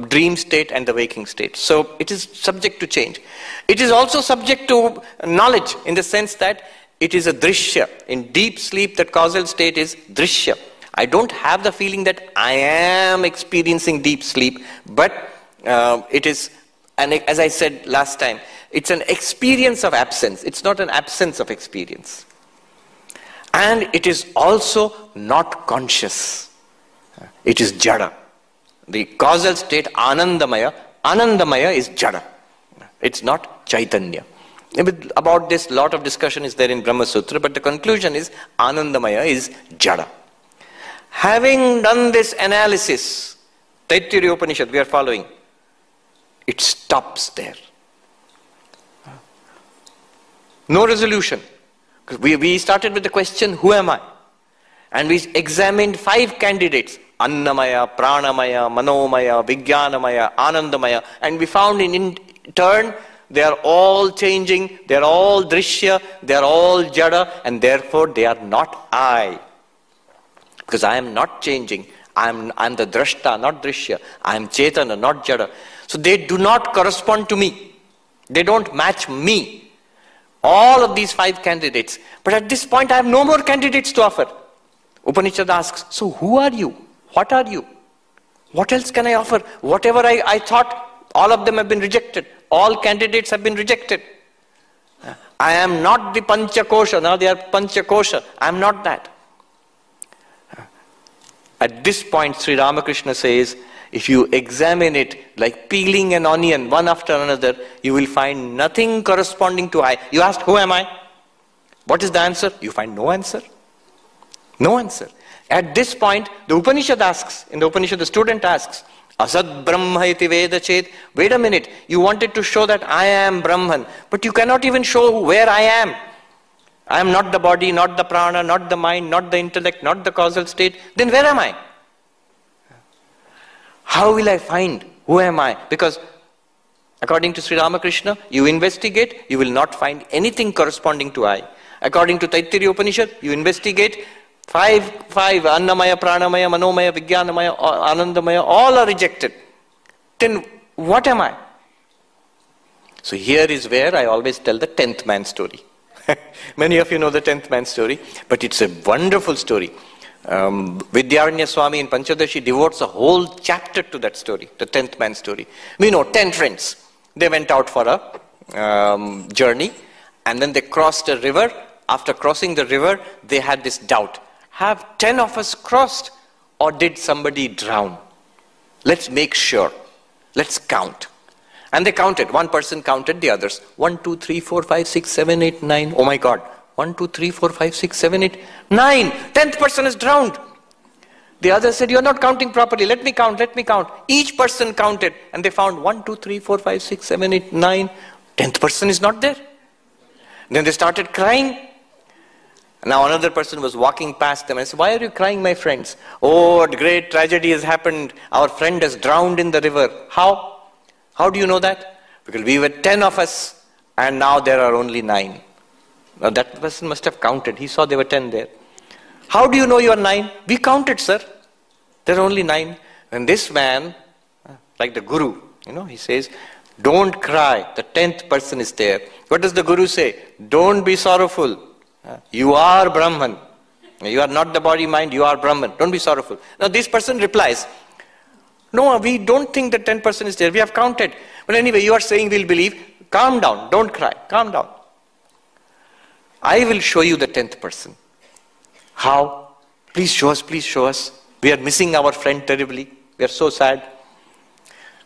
dream state and the waking state. So it is subject to change. It is also subject to knowledge in the sense that it is a drishya. In deep sleep, that causal state is drishya. I don't have the feeling that I am experiencing deep sleep, but it is, and as I said last time, it's an experience of absence. It's not an absence of experience. And it is also not conscious. It is jada. The causal state, Anandamaya is jada. It's not Chaitanya. About this, lot of discussion is there in Brahma Sutra, but the conclusion is Anandamaya is jada. Having done this analysis, Taittiriya Upanishad, we are following, it stops there. No resolution. We started with the question, who am I? And we examined 5 candidates, Annamaya, Pranamaya, Manomaya, Vijnanamaya, Anandamaya, and we found in turn, they are all changing, they are all drishya, they are all jada, and therefore they are not I. Because I am not changing. I am the drashta, not drishya. I am chetana, not jada. So they do not correspond to me. They don't match me. All of these 5 candidates. But at this point, I have no more candidates to offer. Upanishad asks, so who are you? What are you? What else can I offer? Whatever I thought, all of them have been rejected. All candidates have been rejected. I am not the Panchakosha. Now they are Panchakosha. I am not that. At this point, Sri Ramakrishna says, if you examine it like peeling an onion one after another, you will find nothing corresponding to I. You asked, who am I? What is the answer? You find no answer. No answer. At this point, the Upanishad asks, in the Upanishad the student asks, Asad Brahma iti Veda Chet. Wait a minute, you wanted to show that I am Brahman, but you cannot even show where I am. I am not the body, not the prana, not the mind, not the intellect, not the causal state. Then where am I? How will I find who am I? Because according to Sri Ramakrishna, you investigate, you will not find anything corresponding to I. According to Taittiriya Upanishad, you investigate, five, Annamaya, Pranamaya, Manomaya, Vijnanamaya, Anandamaya, all are rejected. Then what am I? So here is where I always tell the 10th man story. Many of you know the 10th man story, but it's a wonderful story. Vidyaranya Swami in Panchadashi devotes a whole chapter to that story, the 10th man story. We know 10 friends. They went out for a journey, and then they crossed a river. After crossing the river, they had this doubt. Have 10 of us crossed, or did somebody drown? Let's make sure. Let's count. And they counted. One person counted the others. 1, 2, 3, 4, 5, 6, 7, 8, 9. Oh my God. 1, 2, 3, 4, 5, 6, 7, 8, 9. 10th person is drowned. The other said, you're not counting properly. Let me count, let me count. Each person counted, and they found 1, 2, 3, 4, 5, 6, 7, 8, 9. 10th person is not there. Then they started crying. Now another person was walking past them and said, why are you crying, my friends? Oh, a great tragedy has happened. Our friend has drowned in the river. How? How do you know that? Because we were 10 of us, and now there are only 9. Now that person must have counted. He saw there were 10 there. How do you know you are 9? We counted, sir. There are only 9. And this man, like the Guru, he says, don't cry. The 10th person is there. What does the Guru say? Don't be sorrowful. You are Brahman. You are not the body, mind. You are Brahman. Don't be sorrowful. Now this person replies, no, we don't think the 10th person is there. We have counted. But anyway, you are saying we'll believe. Calm down. Don't cry. Calm down. I will show you the 10th person. How? Please show us, please show us. We are missing our friend terribly. We are so sad.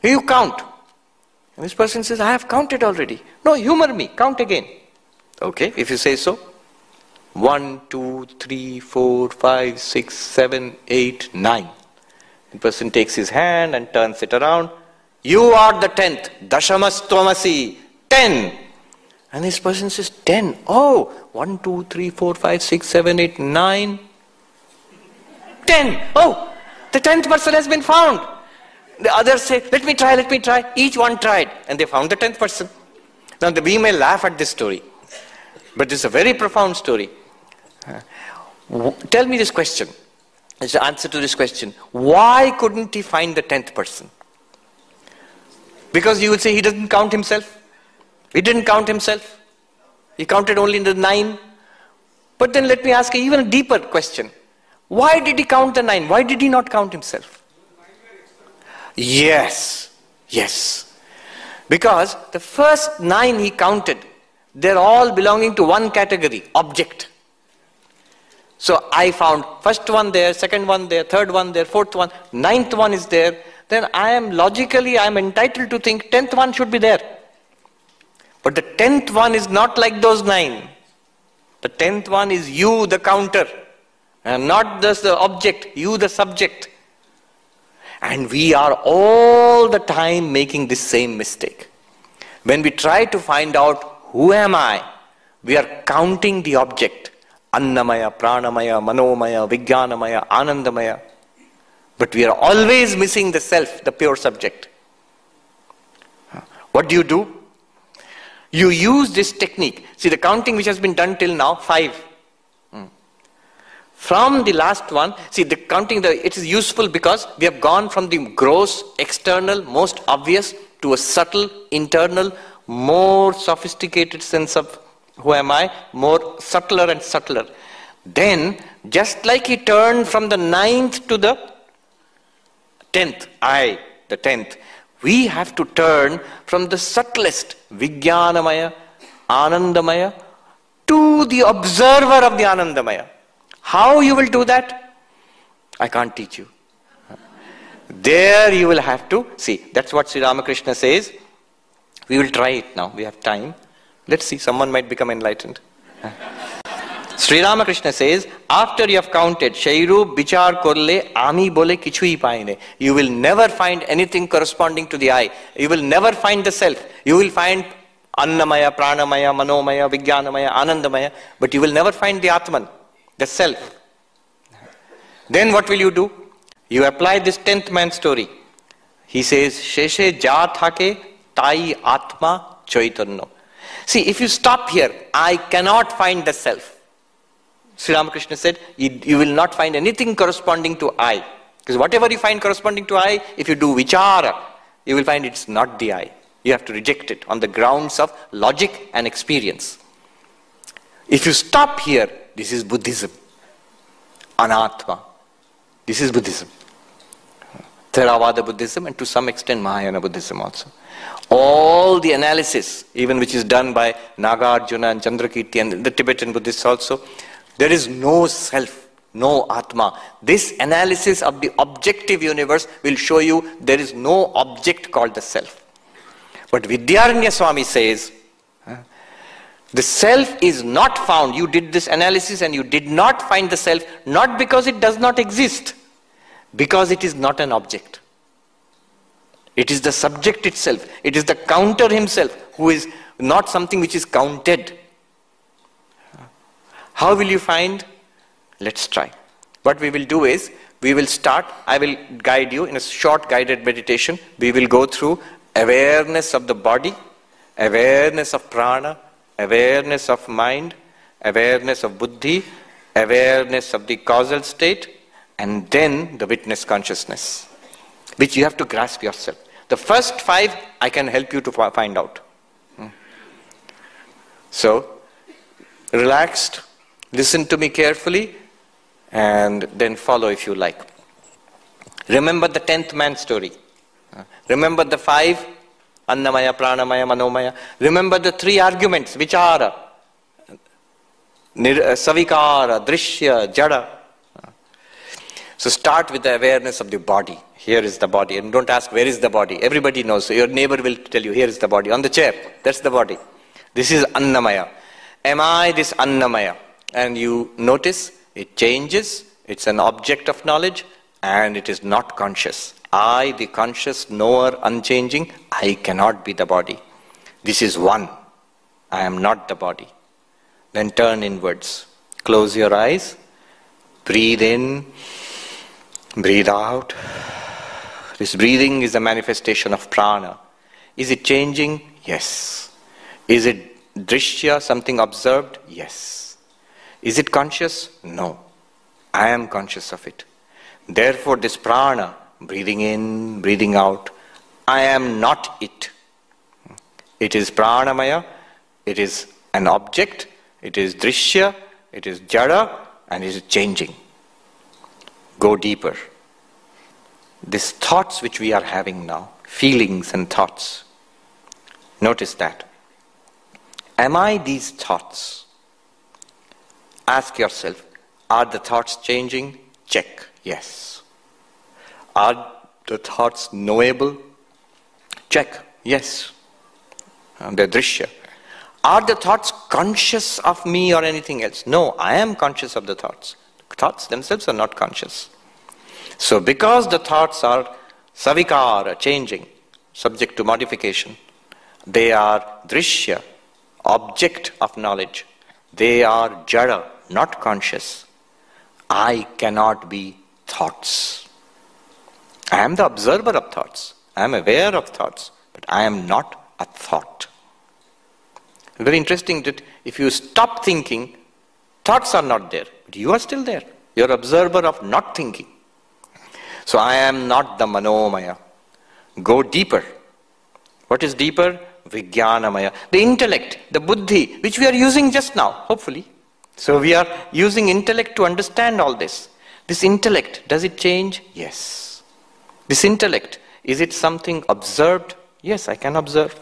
You count. And this person says, I have counted already. No, humor me. Count again. Okay, if you say so. 1, 2, 3, 4, 5, 6, 7, 8, 9. The person takes his hand and turns it around. You are the 10th. Dashamastvamasi. 10. And this person says, 10. Oh, 1, 2, 3, 4, 5, 6, 7, 8, 9. 10. Oh, the 10th person has been found. The others say, let me try, let me try. Each one tried. And they found the 10th person. Now, we may laugh at this story. But this is a very profound story. Tell me this question. It's the answer to this question. Why couldn't he find the 10th person? Because you would say he doesn't count himself. He didn't count himself. He counted only in the 9. But then let me ask you even a deeper question. Why did he count the 9? Why did he not count himself? Yes. Yes. Because the first 9 he counted, they're all belonging to one category, object. So I found first one there, second one there, third one there, fourth one, 9th one is there. Then I am entitled to think 10th one should be there. But the 10th one is not like those 9. The 10th one is you, the counter, and not just the object, you, the subject. And we are all the time making this same mistake. When we try to find out who am I, we are counting the object. Annamaya, Pranamaya, Manomaya, Vijnanamaya, Anandamaya. But we are always missing the self, the pure subject. What do? You use this technique. See, the counting which has been done till now, 5. From the last one, see, the counting, it is useful because we have gone from the gross, external, most obvious to a subtle, internal, more sophisticated sense of Who am I? More subtler and subtler. Then, just like he turned from the 9th to the 10th, I, the 10th, we have to turn from the subtlest, Vijnanamaya, Anandamaya, to the observer of the Anandamaya. How you will do that? I can't teach you. There you will have to see. That's what Sri Ramakrishna says. We will try it now. We have time. Let's see. Someone might become enlightened. Sri Ramakrishna says, after you have counted, Shairu bichar korle ami bole kichui paine. You will never find anything corresponding to the I. You will never find the self. You will find Annamaya, Pranamaya, Manomaya, Vijnanamaya, Anandamaya, but you will never find the Atman, the self. Then what will you do? You apply this 10th man story. He says, Sheshe ja thake tai atma chaitanno. See, if you stop here, I cannot find the self. Sri Ramakrishna said, you will not find anything corresponding to I. Because whatever you find corresponding to I, if you do vichara, you will find it's not the I. You have to reject it on the grounds of logic and experience. If you stop here, this is Buddhism. Anatma. This is Buddhism. Theravada Buddhism and to some extent Mahayana Buddhism also. All the analysis, even which is done by Nagarjuna and Chandrakirti and the Tibetan Buddhists also, there is no self, no Atma. This analysis of the objective universe will show you there is no object called the self. But Vidyaranya Swami says, the self is not found. You did this analysis and you did not find the self, not because it does not exist, because it is not an object. It is the subject itself. It is the counter himself who is not something which is counted. How will you find? Let's try. What we will do is, we will start, I will guide you in a short guided meditation. We will go through awareness of the body, awareness of prana, awareness of mind, awareness of buddhi, awareness of the causal state, and then the witness consciousness, which you have to grasp yourself. The first 5 I can help you to find out. So, relaxed, listen to me carefully, and then follow if you like. Remember the 10th man story. Remember the 5, Annamaya, Pranamaya, Manomaya. Remember the 3 arguments, Vichara, Savikara, Drishya, Jada. So start with the awareness of the body. Here is the body. And don't ask, where is the body? Everybody knows. So your neighbor will tell you, here is the body. On the chair, that's the body. This is Annamaya. Am I this Annamaya? And you notice, it changes. It's an object of knowledge. And it is not conscious. I, the conscious knower, unchanging, I cannot be the body. This is one. I am not the body. Then turn inwards. Close your eyes. Breathe in. Breathe out. This breathing is a manifestation of prana. Is it changing? Yes. Is it drishya, something observed? Yes. Is it conscious? No. I am conscious of it. Therefore this prana, breathing in, breathing out, I am not it. It is pranamaya, it is an object, it is drishya, it is jada, and it is changing. Go deeper. These thoughts which we are having now, feelings and thoughts, notice that. Am I these thoughts? Ask yourself, are the thoughts changing? Check, yes. Are the thoughts knowable? Check, yes. They're drishya. Are the thoughts conscious of me or anything else? No, I am conscious of the thoughts. Thoughts themselves are not conscious. So because the thoughts are savikara, changing, subject to modification, they are drishya, object of knowledge. They are jada, not conscious. I cannot be thoughts. I am the observer of thoughts. I am aware of thoughts, but I am not a thought. Very interesting that if you stop thinking, thoughts are not there, but you are still there. You are observer of not thinking. So I am not the manomaya. Go deeper. What is deeper? Vijnanamaya. The intellect, the buddhi, which we are using just now, hopefully. So we are using intellect to understand all this. This intellect, does it change? Yes. This intellect, is it something observed? Yes, I can observe.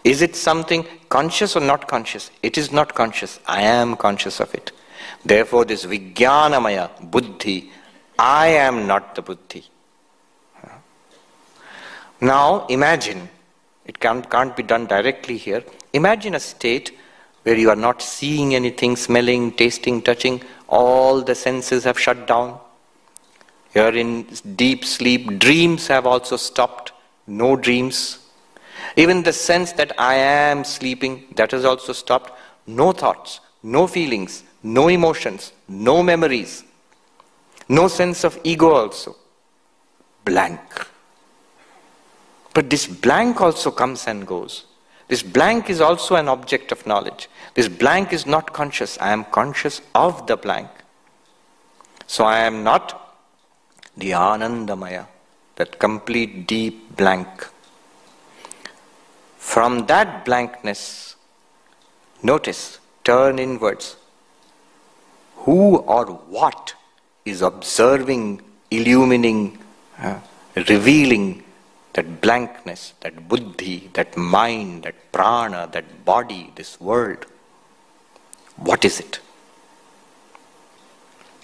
Is it something conscious or not conscious? It is not conscious. I am conscious of it. Therefore, this Vijnanamaya, buddhi, I am not the buddhi. Now, imagine, it can't be done directly here. Imagine a state where you are not seeing anything, smelling, tasting, touching. All the senses have shut down. You are in deep sleep. Dreams have also stopped. No dreams. Even the sense that I am sleeping, that has also stopped. No thoughts, no feelings, no emotions, no memories. No sense of ego also. Blank. But this blank also comes and goes. This blank is also an object of knowledge. This blank is not conscious. I am conscious of the blank. So I am not the Anandamaya, that complete deep blank. From that blankness, notice, turn inwards. Who or what is observing, illumining, revealing that blankness, that buddhi, that mind, that prana, that body, this world? What is it?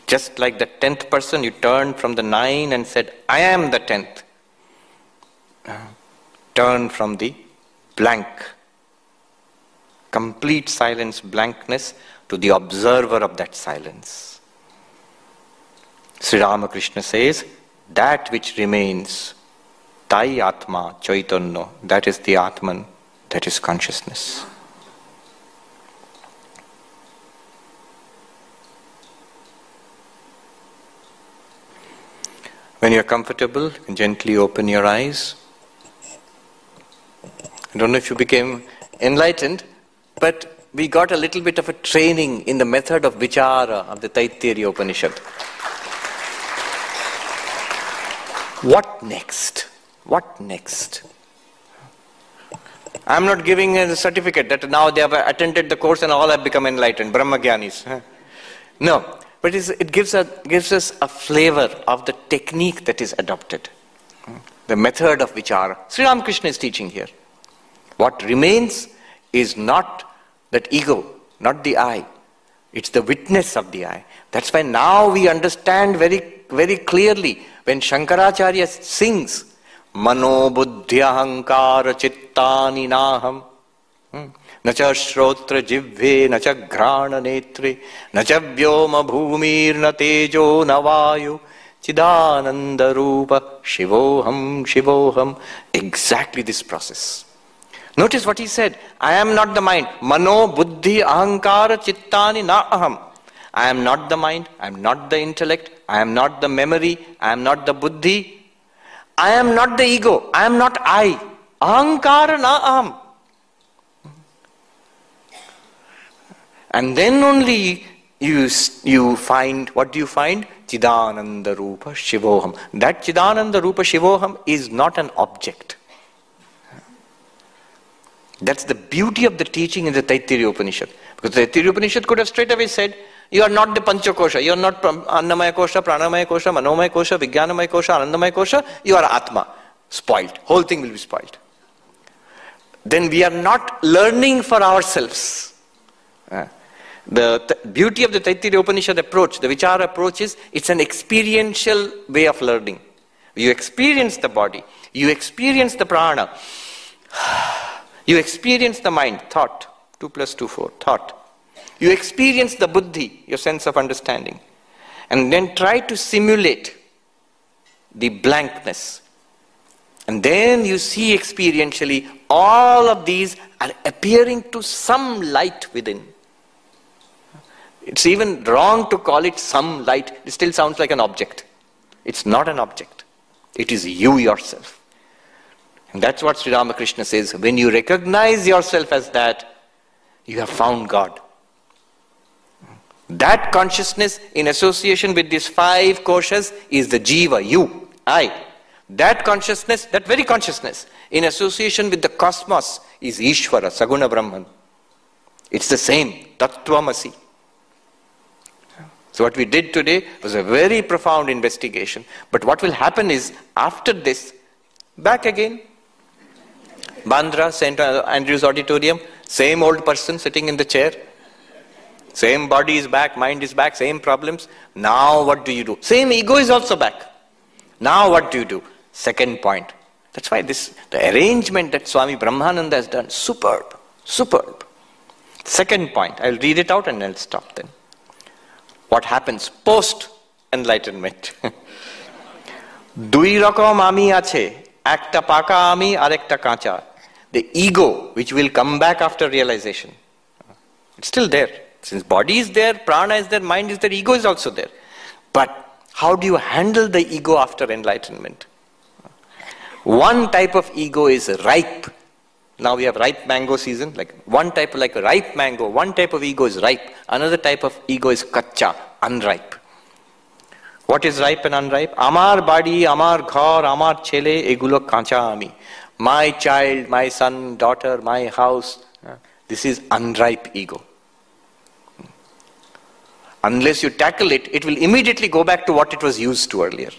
Just like the 10th person, you turned from the 9 and said, I am the 10th. Turn from the blank, complete silence, blankness, to the observer of that silence. Sri Ramakrishna says, that which remains, Tai Atma Chaitanya, that is the Atman, that is consciousness. When you are comfortable, you can gently open your eyes. I don't know if you became enlightened, but we got a little bit of a training in the method of vichara of the Taittiriya Upanishad. What next? What next? I'm not giving a certificate that now they have attended the course and all have become enlightened, Brahmagyanis. No, but it gives us a flavor of the technique that is adopted. The method of vichara. Sri Ramakrishna is teaching here. What remains is not that ego, not the I. It's the witness of the I. That's why now we understand very, very clearly when Shankaracharya sings, Mano buddhi ahankara chittani naham, nacha shrotra jivve, nacha grana netre, nacha vyoma bhumir na tejo na vayu, chidananda rupa, shivoham, shivoham. Exactly this process. Notice what he said. I am not the mind. Mano buddhi ahankara chittani na aham. I am not the mind. I am not the intellect. I am not the memory. I am not the buddhi. I am not the ego. I am not I. Ahankara na aham. And then only you find, what do you find? Chidananda Rupa Shivoham. That Chidananda Rupa Shivoham is not an object. That's the beauty of the teaching in the Taittiriya Upanishad. Because the Taittiriya Upanishad could have straight away said, you are not the Panchakosha, you are not Annamaya Kosha, Pranamaya Kosha, Manomaya Kosha, Vijnanamaya Kosha, Anandamaya Kosha, you are Atma. Spoiled. Whole thing will be spoiled. Then we are not learning for ourselves. The beauty of the Taittiriya Upanishad approach, the Vichara approach is, it's an experiential way of learning. You experience the body, you experience the prana, you experience the mind, thought, 2 + 2 = 4, thought. You experience the buddhi, your sense of understanding. And then try to simulate the blankness. And then you see experientially all of these are appearing to some light within. It's even wrong to call it some light. It still sounds like an object. It's not an object. It is you yourself. And that's what Sri Ramakrishna says. When you recognize yourself as that, you have found God. That consciousness in association with these 5 koshas is the jiva, you, I. That consciousness, that very consciousness, in association with the cosmos, is Ishvara, Saguna Brahman. It's the same, Tattvamasi. So what we did today was a very profound investigation. But what will happen is, after this, back again. Bandra, St. Andrew's Auditorium, same old person sitting in the chair. Same body is back, mind is back, same problems. Now what do you do? Same ego is also back. Now what do you do? Second point. That's why the arrangement that Swami Brahmananda has done, superb, superb. Second point, I'll read it out and I'll stop then. What happens post-enlightenment? Dui rakom ami ache, ekta paka ami arekta kacha. The ego, which will come back after realization. It's still there. Since body is there, prana is there, mind is there, ego is also there. But how do you handle the ego after enlightenment? One type of ego is ripe. Now we have ripe mango season. Like one type, like a ripe mango, one type of ego is ripe. Another type of ego is kacha, unripe. What is ripe and unripe? Amar body, amar ghar, amar chele, egulo kacha ami. My child, my son, daughter, my house. This is unripe ego. Unless you tackle it, it will immediately go back to what it was used to earlier.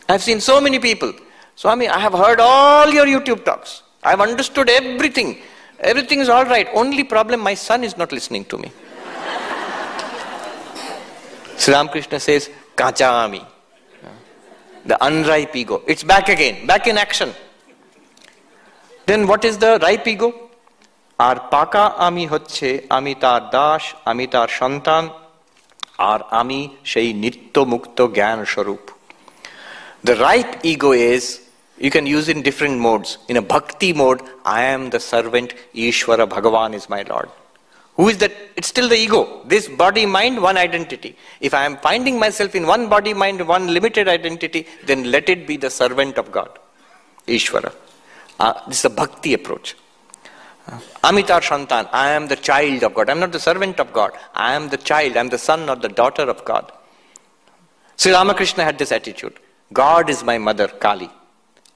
I've seen so many people. Swami, I have heard all your YouTube talks. I've understood everything. Everything is all right. Only problem, my son is not listening to me. Sri Ramakrishna says, Kachami. The unripe ego. It's back again, back in action. Then what is the ripe ego? Ar paka ami hocche, amitar dash, amitar shantan, ar ami shei nitto mukto gyan sharup. The ripe ego is, you can use in different modes. In a bhakti mode, I am the servant, Ishvara, Bhagavan is my Lord. Who is that? It's still the ego. This body, mind, one identity. If I am finding myself in one body, mind, one limited identity, then let it be the servant of God, Ishvara. This is a bhakti approach. Amitar Shantan, I am the child of God. I am not the servant of God. I am the child. I am the son or the daughter of God. Sri Ramakrishna had this attitude. God is my mother, Kali.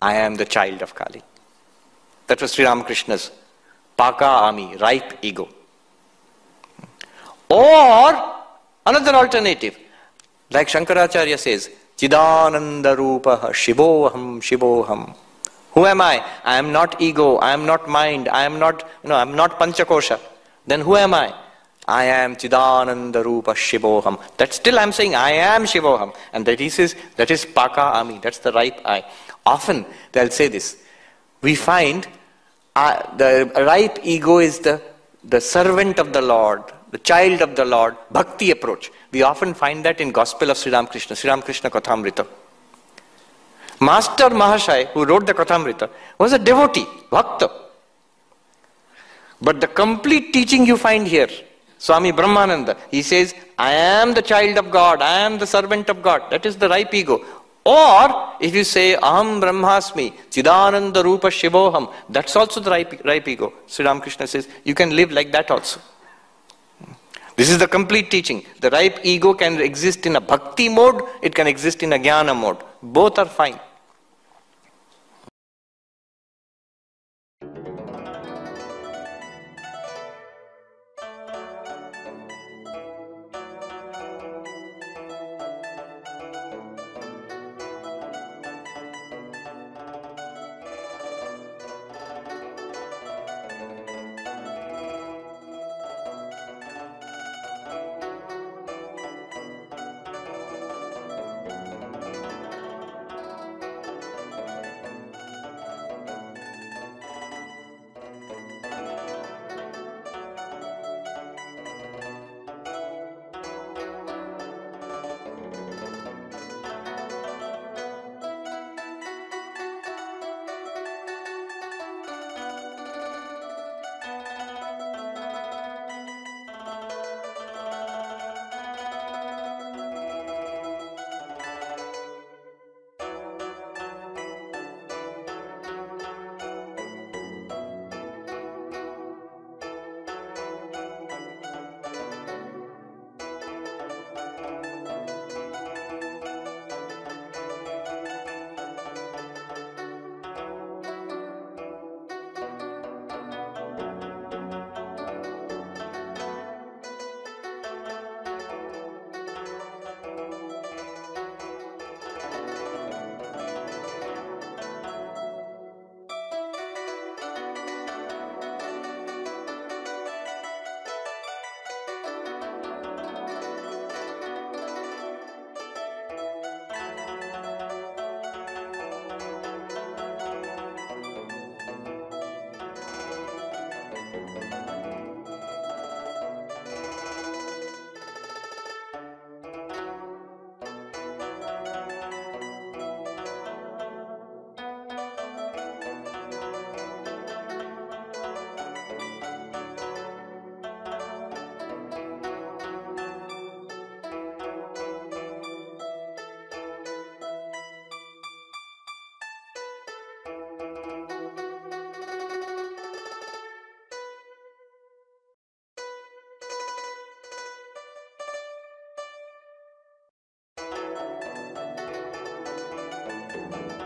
I am the child of Kali. That was Sri Ramakrishna's Paka Ami, ripe ego. Or another alternative, like Shankaracharya says, Chidananda Rupaha Shivoham Shivoham. Who am I? I am not ego, I am not mind, I am not, I am not Panchakosha. Then who am I? I am Chidananda Rupa Shivoham. That still I am saying I am Shivoham. And that he says, that is Paka Ami, that's the ripe I. Often they'll say this. We find the ripe ego is the servant of the Lord, the child of the Lord, bhakti approach. We often find that in Gospel of Sri Ramakrishna Kathamrita. Master Mahashai, who wrote the Kathamrita, was a devotee, bhakta. But the complete teaching you find here, Swami Brahmananda, he says, I am the child of God, I am the servant of God. That is the ripe ego. Or, if you say, Aham Brahmasmi, Chidananda Rupa Shivoham, that's also the ripe ego. Sri Ramakrishna says, you can live like that also. This is the complete teaching. The ripe ego can exist in a bhakti mode, it can exist in a jnana mode. Both are fine. Thank you.